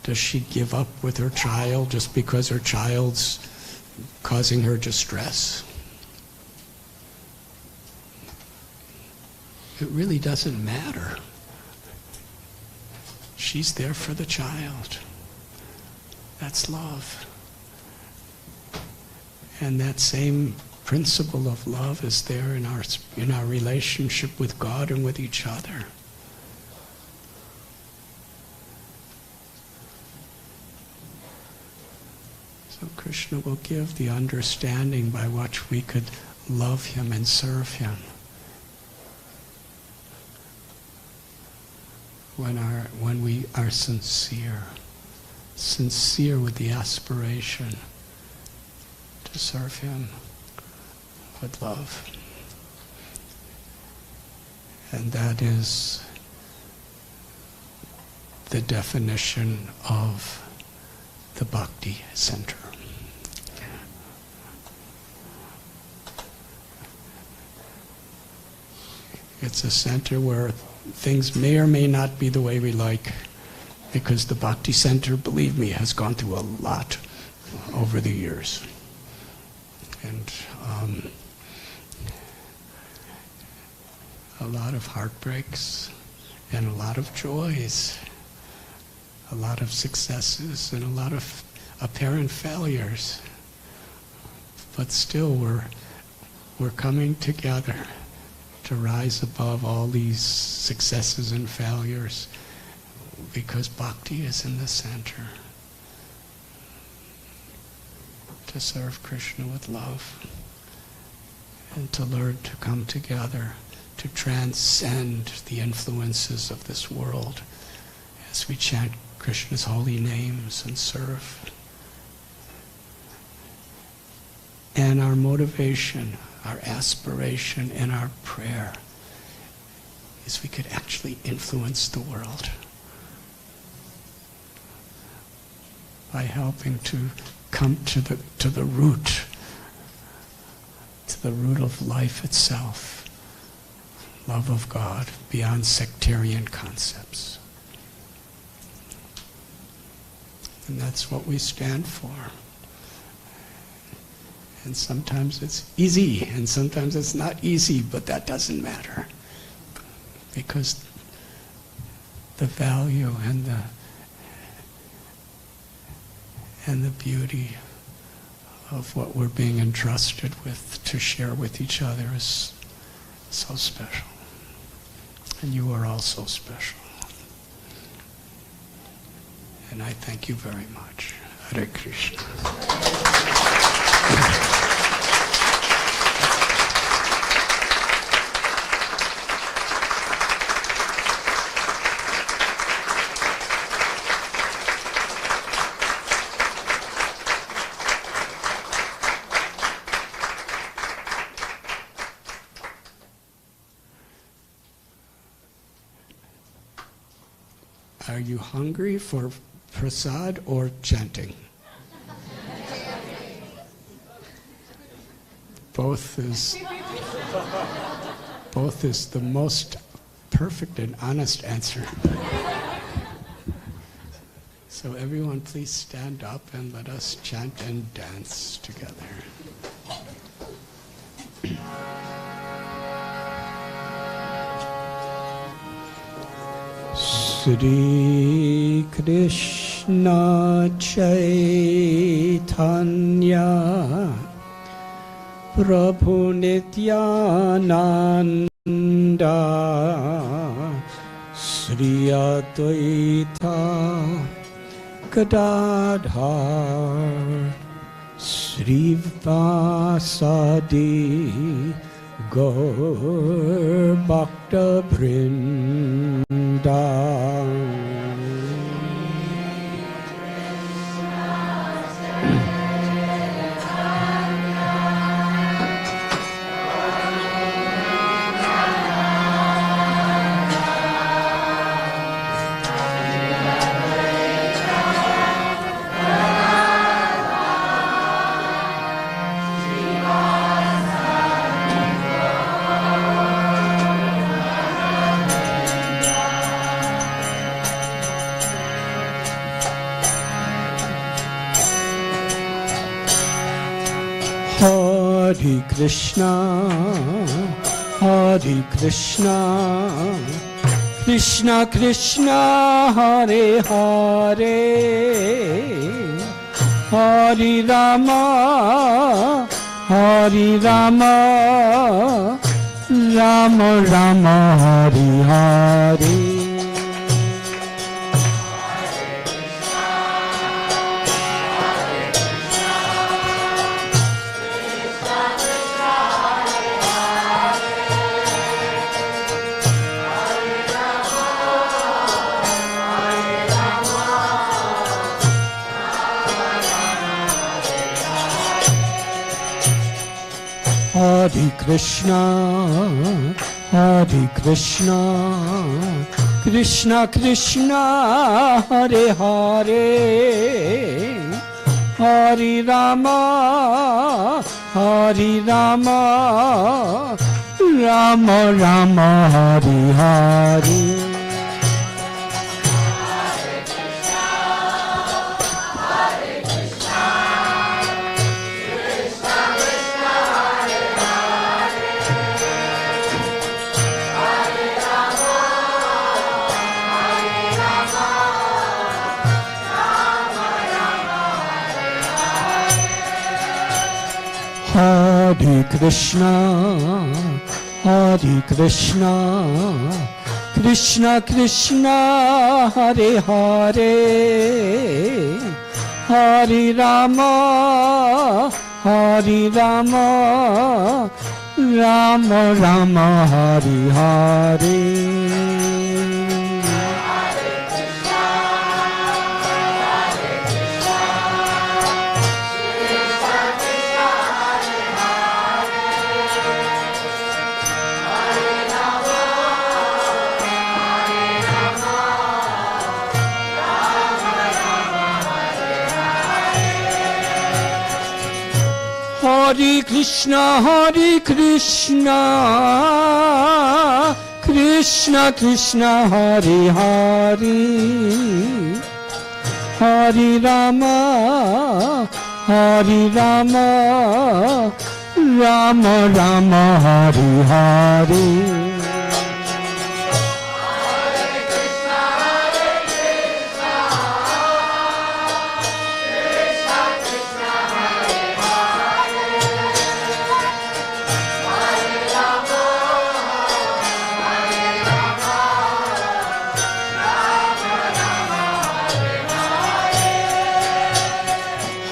does she give up with her child just because her child's causing her distress? It really doesn't matter. She's there for the child. That's love. And that same principle of love is there in our relationship with God and with each other. So Krishna will give the understanding by which we could love him and serve him. When we are sincere with the aspiration to serve him with love. And that is the definition of the Bhakti Center. It's a center where things may or may not be the way we like, because the Bhakti Center, believe me, has gone through a lot over the years. And a lot of heartbreaks and a lot of joys, a lot of successes and a lot of apparent failures. But still we're coming together to rise above all these successes and failures, because Bhakti is in the center. To serve Krishna with love and to learn to come together, to transcend the influences of this world as we chant Krishna's holy names and serve. And our motivation, our aspiration, and our prayer is we could actually influence the world by helping to come to the root of life itself, love of God beyond sectarian concepts. And that's what we stand for. And sometimes it's easy, and sometimes it's not easy, but that doesn't matter. Because the value and the beauty of what we're being entrusted with to share with each other is so special. And you are all so special. And I thank you very much. Hare Krishna. Are you hungry for prasad or chanting? Both is the most perfect and honest answer. So everyone please stand up and let us chant and dance together. Shri Krishna Chaitanya Prabhu Nityananda Shri Advaita Gadadhar Shri Vasadi Gaur Bhakta Vrinda. Hare Krishna, Hare Krishna, Krishna Krishna, Hare Hare, Hare Rama, Hare Rama, Rama Rama, Hare Hare. Hare Krishna, Hare Krishna, Krishna Krishna, Hare Hare, Hare Rama, Hare Rama, Rama Rama Hari Hari. Hare Krishna, Hare Krishna, Krishna Krishna, Hare Hare, Hare Rama, Hare Rama, Rama Rama, Hare Hare. Hare Krishna, Hare Krishna, Krishna Krishna, Hare Hare, Hare Rama, Hare Rama, Rama Rama, Hare Hare.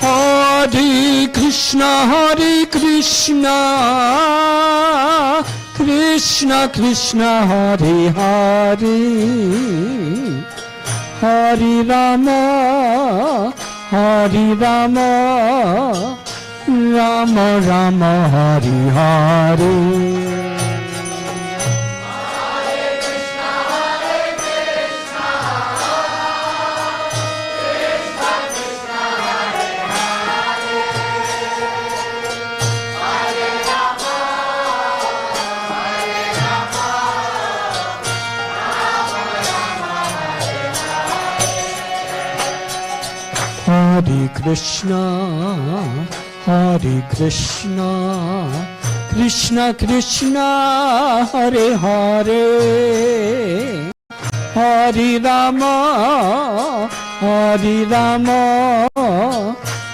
Hare Krishna, Hare Krishna, Krishna Krishna, Hare Hare, Hare Rama, Hare Rama, Rama Rama, Hare Hare. Hare Krishna, Hare Krishna, Krishna Krishna, Hare Hare, Hare Rama, Hare Rama,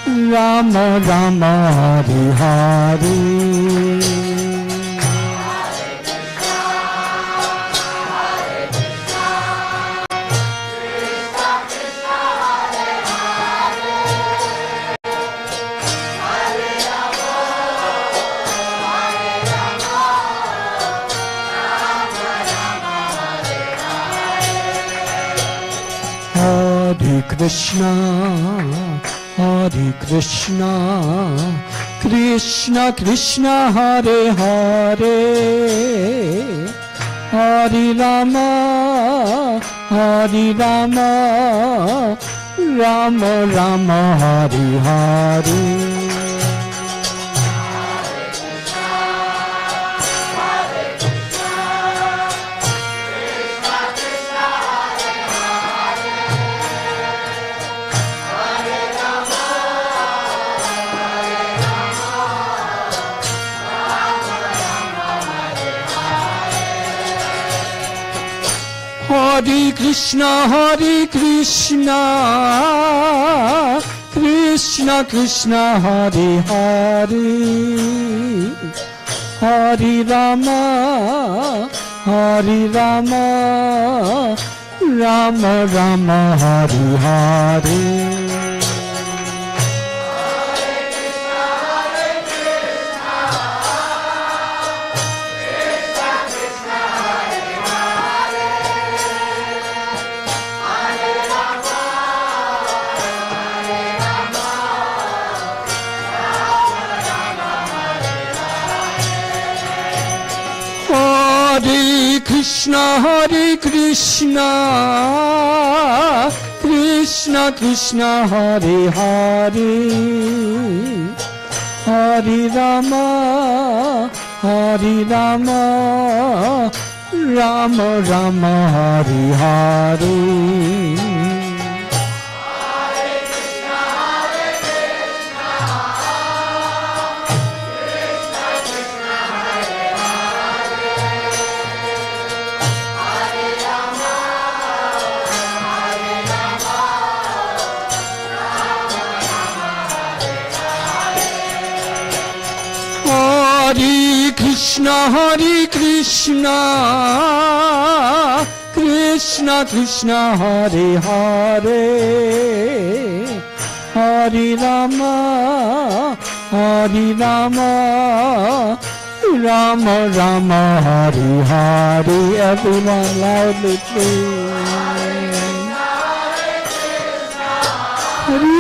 Rama Rama, Hare Hare. Hare Krishna, Hare Krishna, Krishna Krishna, Hare Hare, Hare Rama, Hare Rama, Rama Rama, Hare Hare. Hare Krishna, Hare Krishna, Krishna Krishna, Hare Hare, Hare Rama, Hare Rama, Rama Rama, Hare Hare. Hare Krishna, Hare Krishna, Krishna Krishna, Hare Hare, Hare Rama, Hari Rama, Rama Rama, Hari Hari. Hare Krishna, Hare Krishna, Krishna Krishna, Hare Hare, Hare Rama, Hare Rama, Rama Rama, Hare Hare. Everyone loudly please. Hare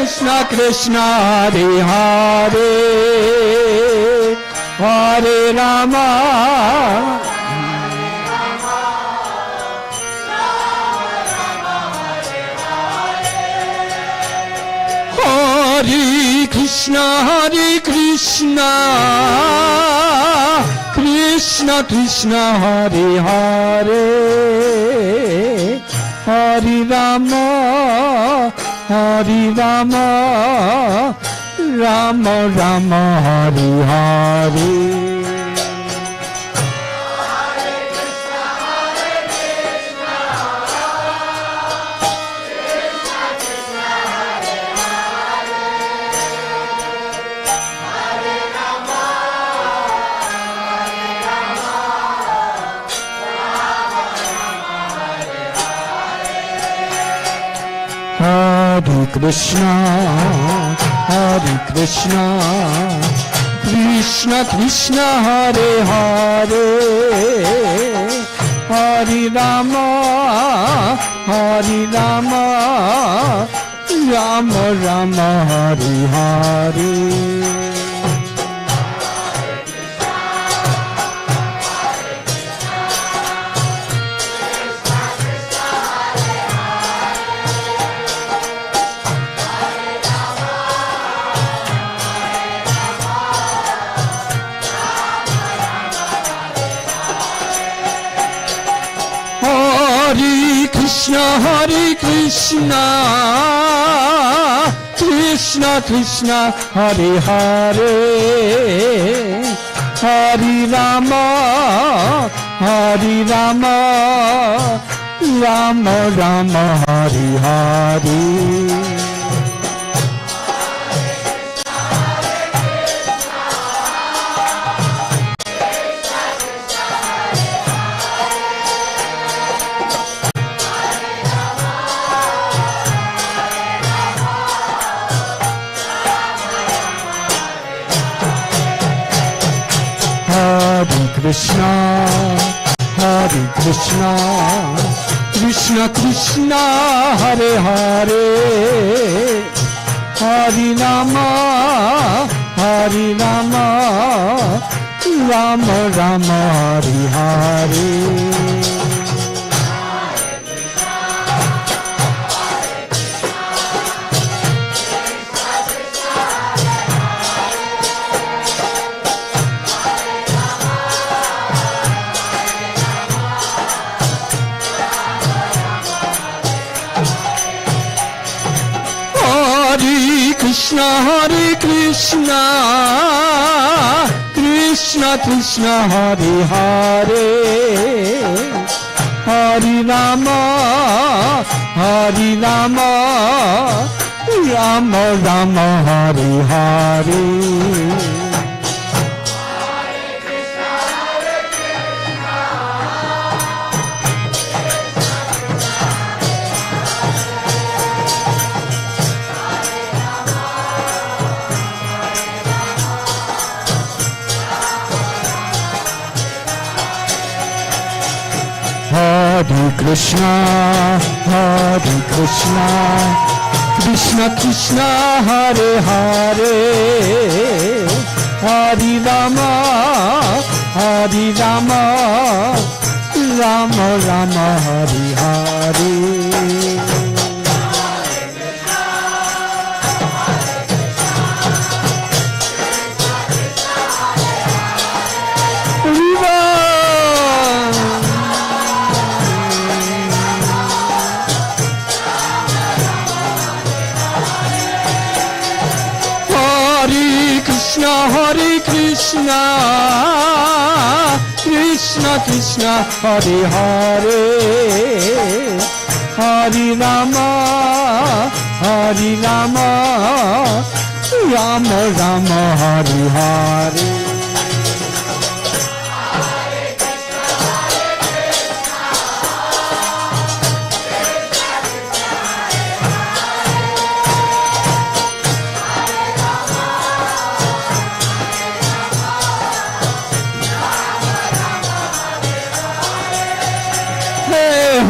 Krishna Krishna, Hare Hare, Hare Rama, Hare Krishna, Hare Krishna, Krishna Krishna, Hare Hare, Hare Rama, Hare Rama, Rama Rama, Hare Hare. Hare Krishna, Hare Krishna, Krishna Krishna, Hare Hare, Hare Rama, Hare Rama, Rama Rama, Hare Hare. Hare Krishna, Hare Krishna, Krishna Krishna, Hare Hare, Hare Rama, Hare Rama, Rama Rama, Hare Hare. Hare Krishna, Hare Krishna, Krishna Krishna, Hare Hare, Hare Rama, Hare Rama, Rama Rama, Hare Hare. Hare Krishna, Hare Krishna, Krishna Krishna, Hare Hare, Hare Rama, Hare Rama, Rama Rama, Hare Hare. Hare Krishna, Hare Krishna, Krishna Krishna, Hare Hare, Hare Rama, Hare Rama, Rama Rama, Hare Hare. Krishna, Krishna Krishna, Hare Hare, Hare Rama, Hare Rama, Rama Rama, Hare Hare.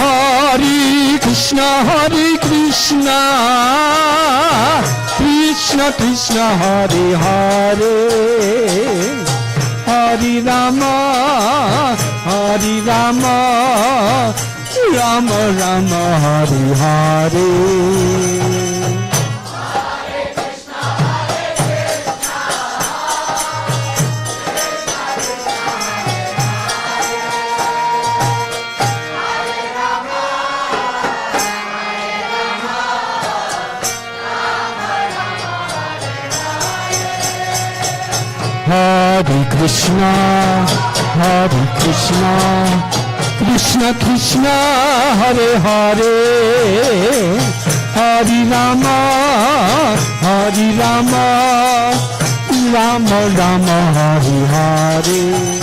Hare Krishna, Hare Krishna, Krishna Krishna, Hare Hare, Hare Rama, Hare Rama, Rama Rama, Hare Hare. Hare Krishna, Hare Krishna, Krishna Krishna, Hare Hare, Hare Rama, Hare Rama, Rama Rama, Hare Hare.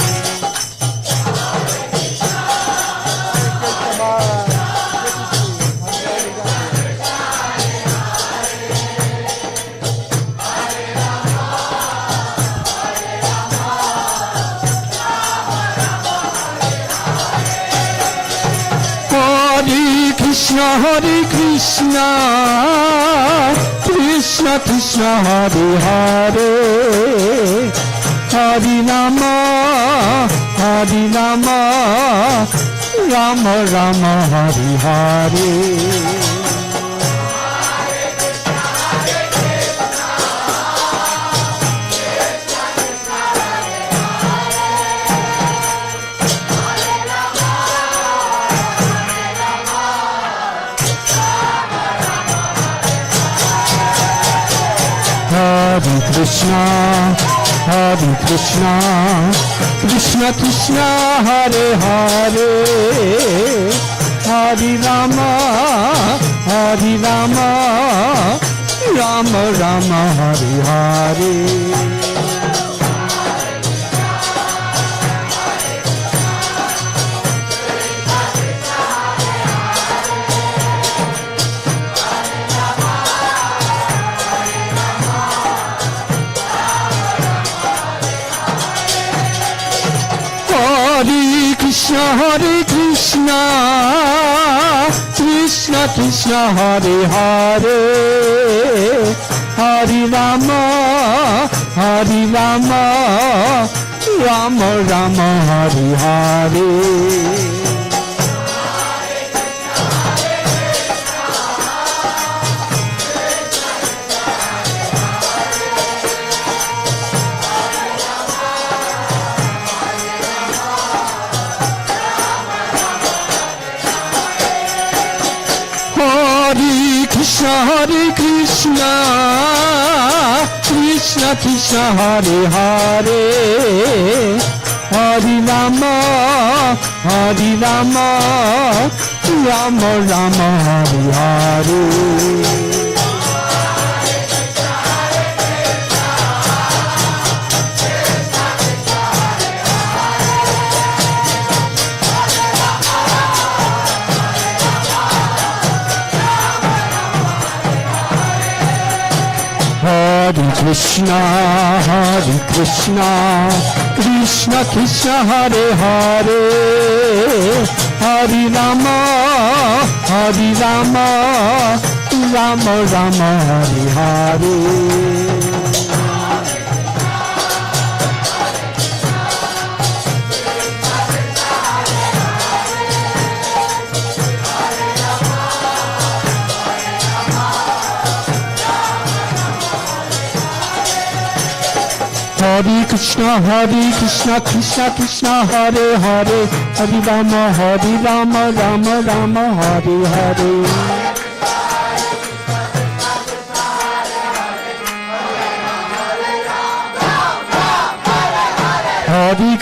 Hare Krishna, Hare Krishna, Krishna Krishna, Hare Hare, Hare Rama, Hare Rama, Rama Rama, Hare Hare. Hare Krishna, Hare Krishna, Krishna Krishna, Hare Hare, Hare Rama, Hare Rama, Rama Rama, Hare Hare. Hare Krishna, Hare Krishna, Krishna Krishna, Hare Hare, Hare Rama, Hare Rama, Rama Rama, Hare Hare. Hare Krishna, Hare Krishna, Krishna Krishna, Hare Hare, Hare Rama, Hare Rama, Rama Rama, Hare Hare. Hare Krishna, Hare Krishna, Krishna Krishna, Hare Hare, Hare Rama, Hare Rama, Rama Rama, Hare Hare. Hare Krishna, Krishna Krishna, Hare Hare, Hare Rama, Rama Rama, Hare Hare.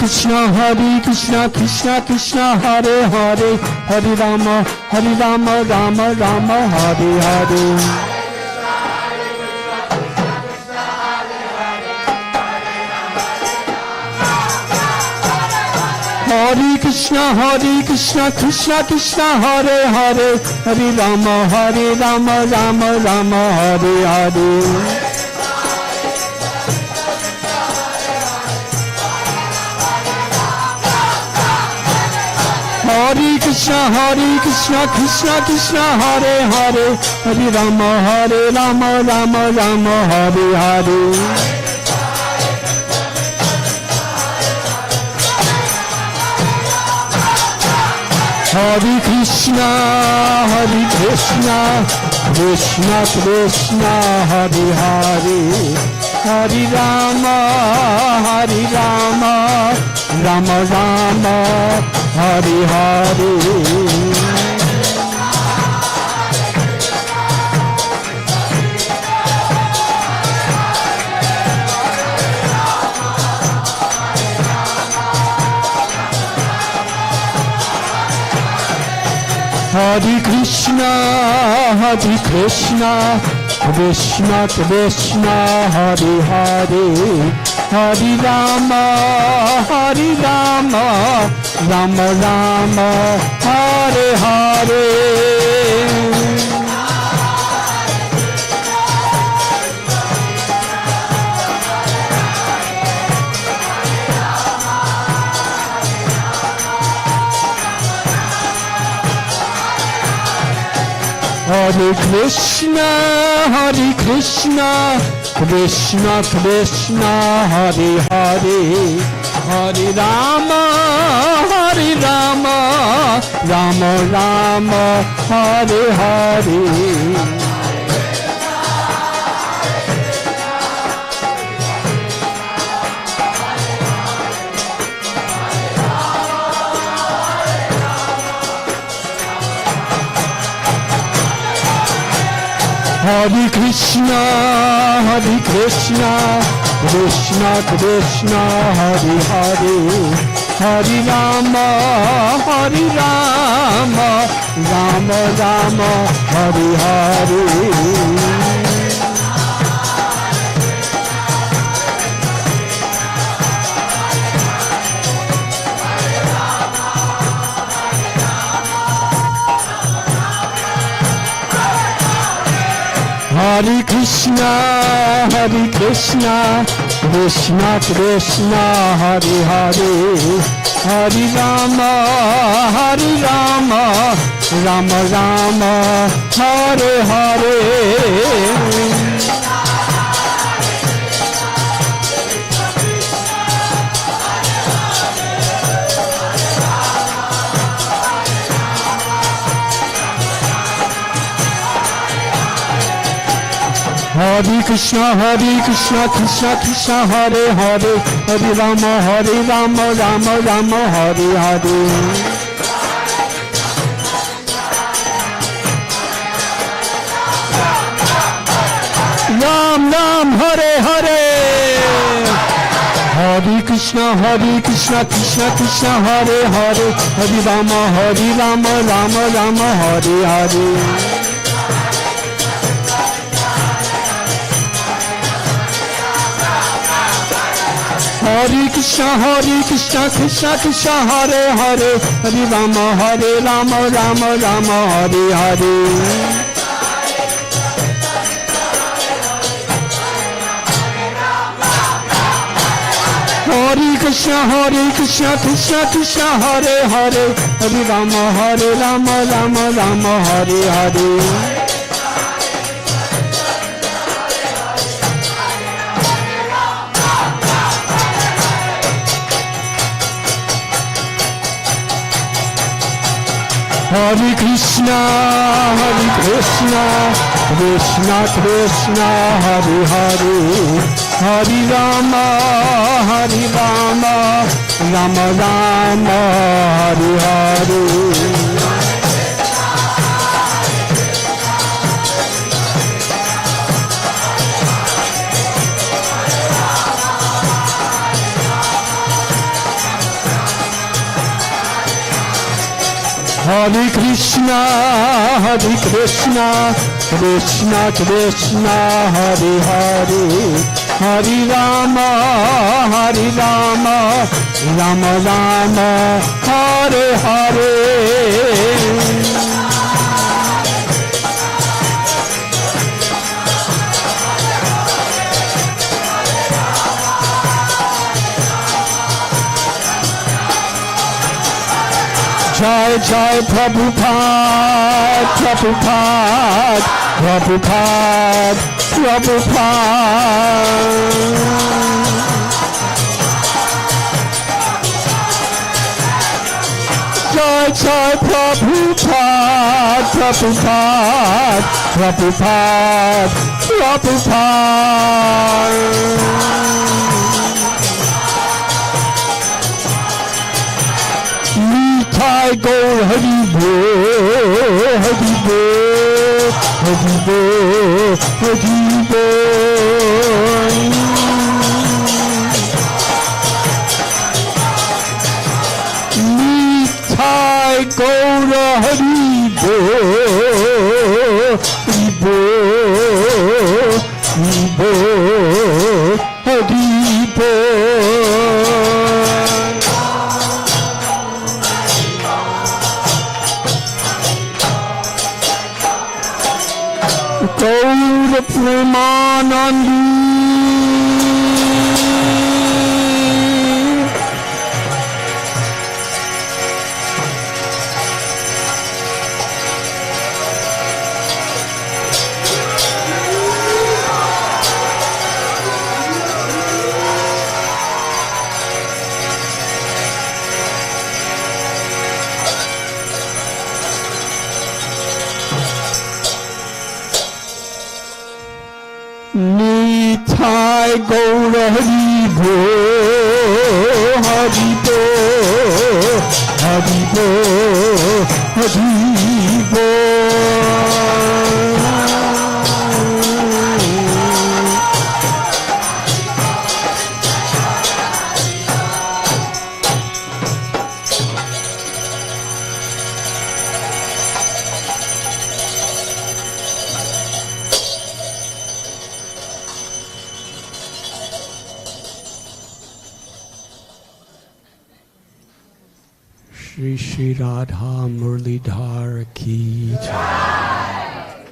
Krishna Krishna Krishna Hare Hare Hare Rama Rama Rama Hare Hare Hare Krishna Krishna Krishna Hare Hare Hare Rama Rama Rama Hare Hare Hare Krishna Krishna Krishna Hare Hare Hare Rama Rama Rama Hare Hare Hare Krishna Krishna Krishna Hare Hare Hare Rama Rama Rama Hare Hare Hare Krishna Krishna Krishna Hare Hare Hare Rama Rama Rama Hare Hare Hare Krishna Krishna Krishna Hare Hare Hare Rama Rama Rama Hare Hare Hare Krishna Krishna Krishna Hare Hare Hare Rama Rama Rama Hare Hare Hare Krishna Krishna Krishna Hare Hare Hare Rama Rama Rama Hare Hare Hare Krishna Krishna Hare Hare Hare Rama Rama Rama Hare Hare Ram Hare Hare Hare Krishna Krishna Hare Hare Hare Rama Rama Rama Hare Hare Hare Krishna Krishna Hare Hare Hare Rama Rama Rama Hare Hare Hare Krishna Krishna Hare Hare Hare Rama Rama Hare Hare Hare Krishna Krishna Hare Hare Hare Rama Rama Rama Hare Hare Hare Krishna, Krishna Krishna, Hare Hare, Hare Rama, Rama Rama, Hare Hare. Jai Jai Prabhupada, Prabhupada, Prabhupada, Prabhupada. Jai Jai Prabhupada, Prabhupada, Prabhupada, Prabhupada. Nitai Gaur Hari Bol, Hari Bol, Hari Bol, Hari Bol. Nitai Gaur Hari Bol, Hari Bol, Hari Bol, Hari Bol. Gaur Premanandi. Nitai Gaur Hari Bol, Hari Bol, Hari Bol, Hari Bol. Shri Shri Radha Murlidhar Ki Jai.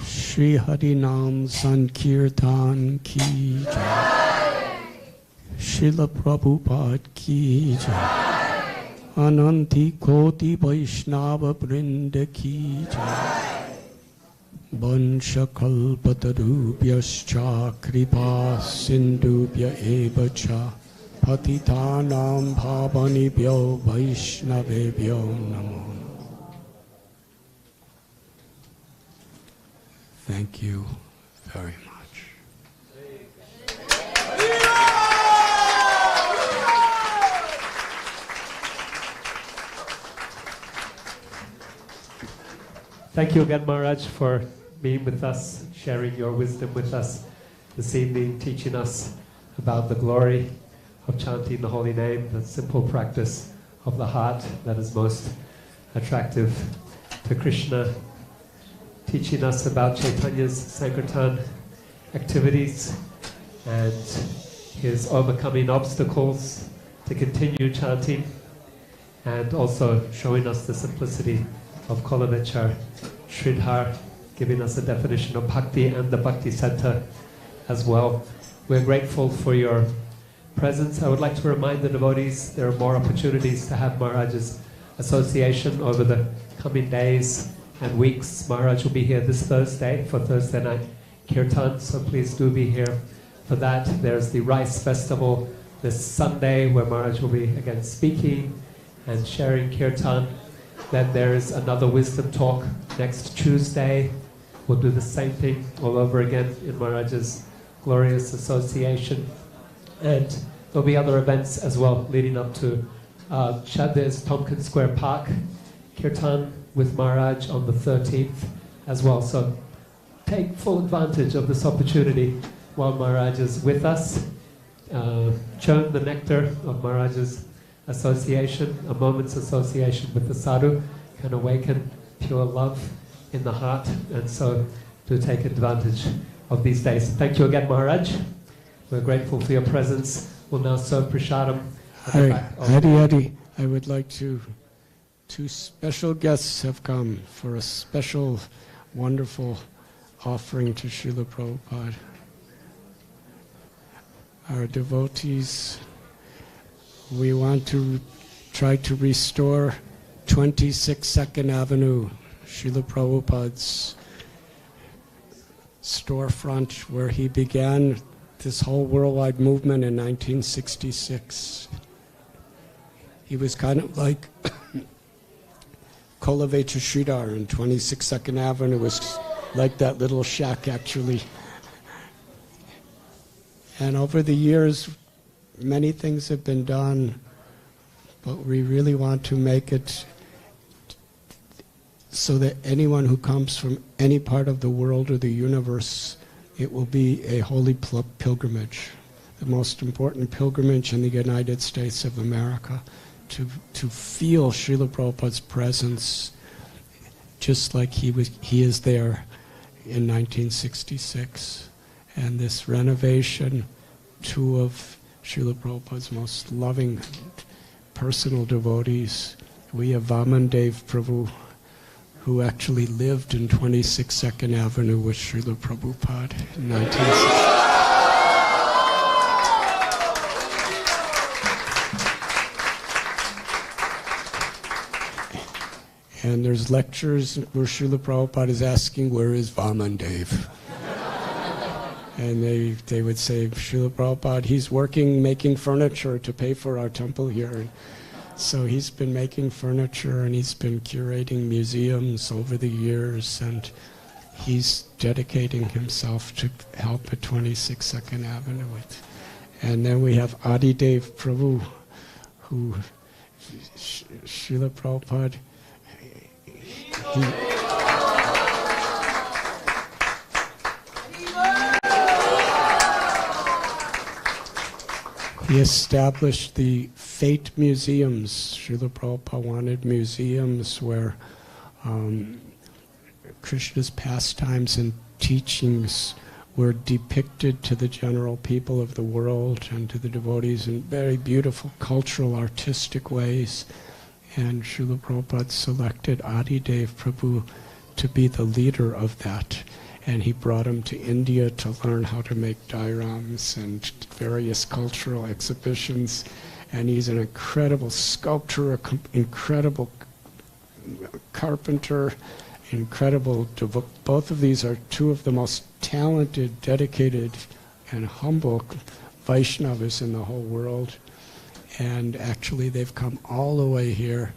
Shri Harinam Sankirtan Ki Jai. Srila Prabhupada Ki Jai. Ananti Koti Vaishnava Vrinda Ki Jai. Vansha Kalpatarubhyascha Kripa Sindhubhya Eva Cha Patitanam Bhavanibhyo Vaishnavebhyo Namo. Thank you very much. Thank you again, Maharaj, for being with us, sharing your wisdom with us this evening, teaching us about the glory of chanting the holy name, the simple practice of the heart that is most attractive to Krishna, teaching us about Chaitanya's Sankirtan activities and his overcoming obstacles to continue chanting, and also showing us the simplicity of Kolavichar Sridhar, giving us a definition of Bhakti and the Bhakti Center as well. We're grateful for your presence. I would like to remind the devotees there are more opportunities to have Maharaj's association over the coming days and weeks. Maharaj will be here this Thursday for Thursday night Kirtan, so please do be here for that. There's the Rice Festival this Sunday where Maharaj will be again speaking and sharing Kirtan. Then there is another wisdom talk next Tuesday. We'll do the same thing all over again in Maharaj's glorious association. And there'll be other events as well leading up to there's Tompkins Square Park Kirtan with Maharaj on the 13th as well. So take full advantage of this opportunity while Maharaj is with us. Churn the nectar of Maharaj's association, a moment's association with the sadhu can awaken pure love in the heart, and so to take advantage of these days. Thank you again, Maharaj. We're grateful for your presence. We'll now serve prasadam. Hari, I would like to, two special guests have come for a special, wonderful offering to Srila Prabhupada. Our devotees, we want to try to restore 26 Second Avenue, Srila Prabhupada's storefront where he began this whole worldwide movement in 1966. He was kind of like Kolaveta Sridhar in 26 Second Avenue. It was like that little shack actually. And over the years, many things have been done, but we really want to make it so that anyone who comes from any part of the world or the universe, it will be a holy pilgrimage, the most important pilgrimage in the United States of America, to feel Srila Prabhupada's presence just like he is there in 1966. And this renovation, two of Srila Prabhupada's most loving personal devotees, we have Vamandev Prabhu, who actually lived in 26 Second Avenue with Srila Prabhupada in 1960. And there's lectures where Srila Prabhupada is asking, where is Vamandev? And they would say, Srila Prabhupada, he's working, making furniture to pay for our temple here. And so he's been making furniture and he's been curating museums over the years, and he's dedicating himself to help at 26 Second Avenue. And then we have Adidev Prabhu, who Srila Prabhupada, he established the Fate Museums. Srila Prabhupada wanted museums where Krishna's pastimes and teachings were depicted to the general people of the world and to the devotees in very beautiful cultural, artistic ways. And Srila Prabhupada selected Adidev Prabhu to be the leader of that. And he brought him to India to learn how to make diorams and various cultural exhibitions. And he's an incredible sculptor, incredible carpenter, incredible both of these are two of the most talented, dedicated, and humble Vaishnavas in the whole world. And actually they've come all the way here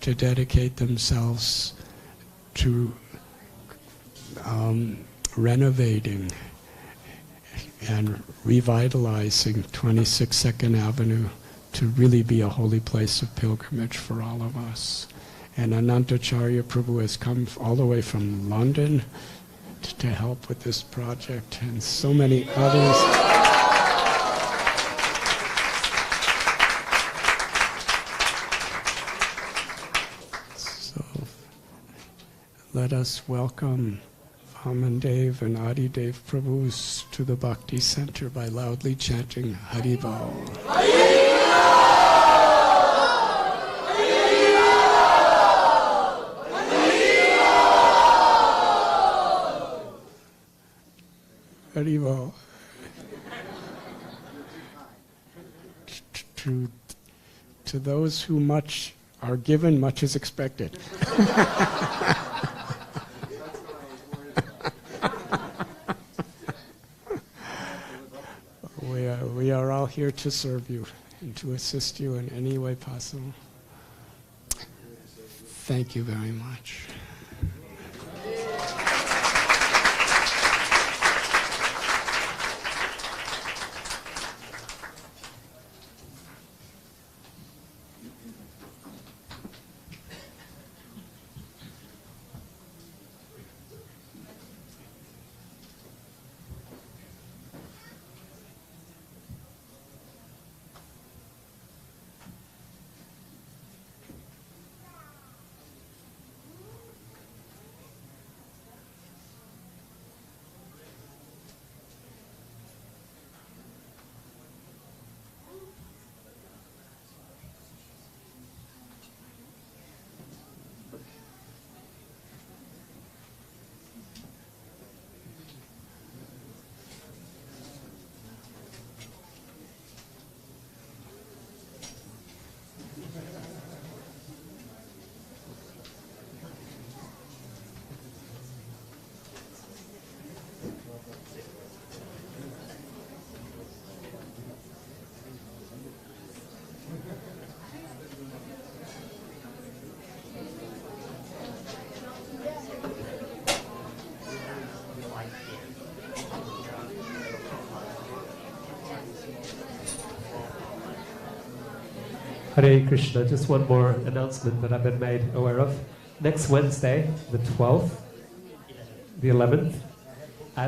to dedicate themselves to renovating and revitalizing 26 Second Avenue to really be a holy place of pilgrimage for all of us. And Anantacharya Prabhu has come all the way from London to help with this project, and so many others. Let us welcome Vamandev and Adidev Prabhus to the Bhakti Center by loudly chanting Haribol. Haribol. To those who much are given, much is expected. We are all here to serve you and to assist you in any way possible. Thank you very much. Hare Krishna. Just one more announcement that I've been made aware of. Next Wednesday, the 12th, the 11th,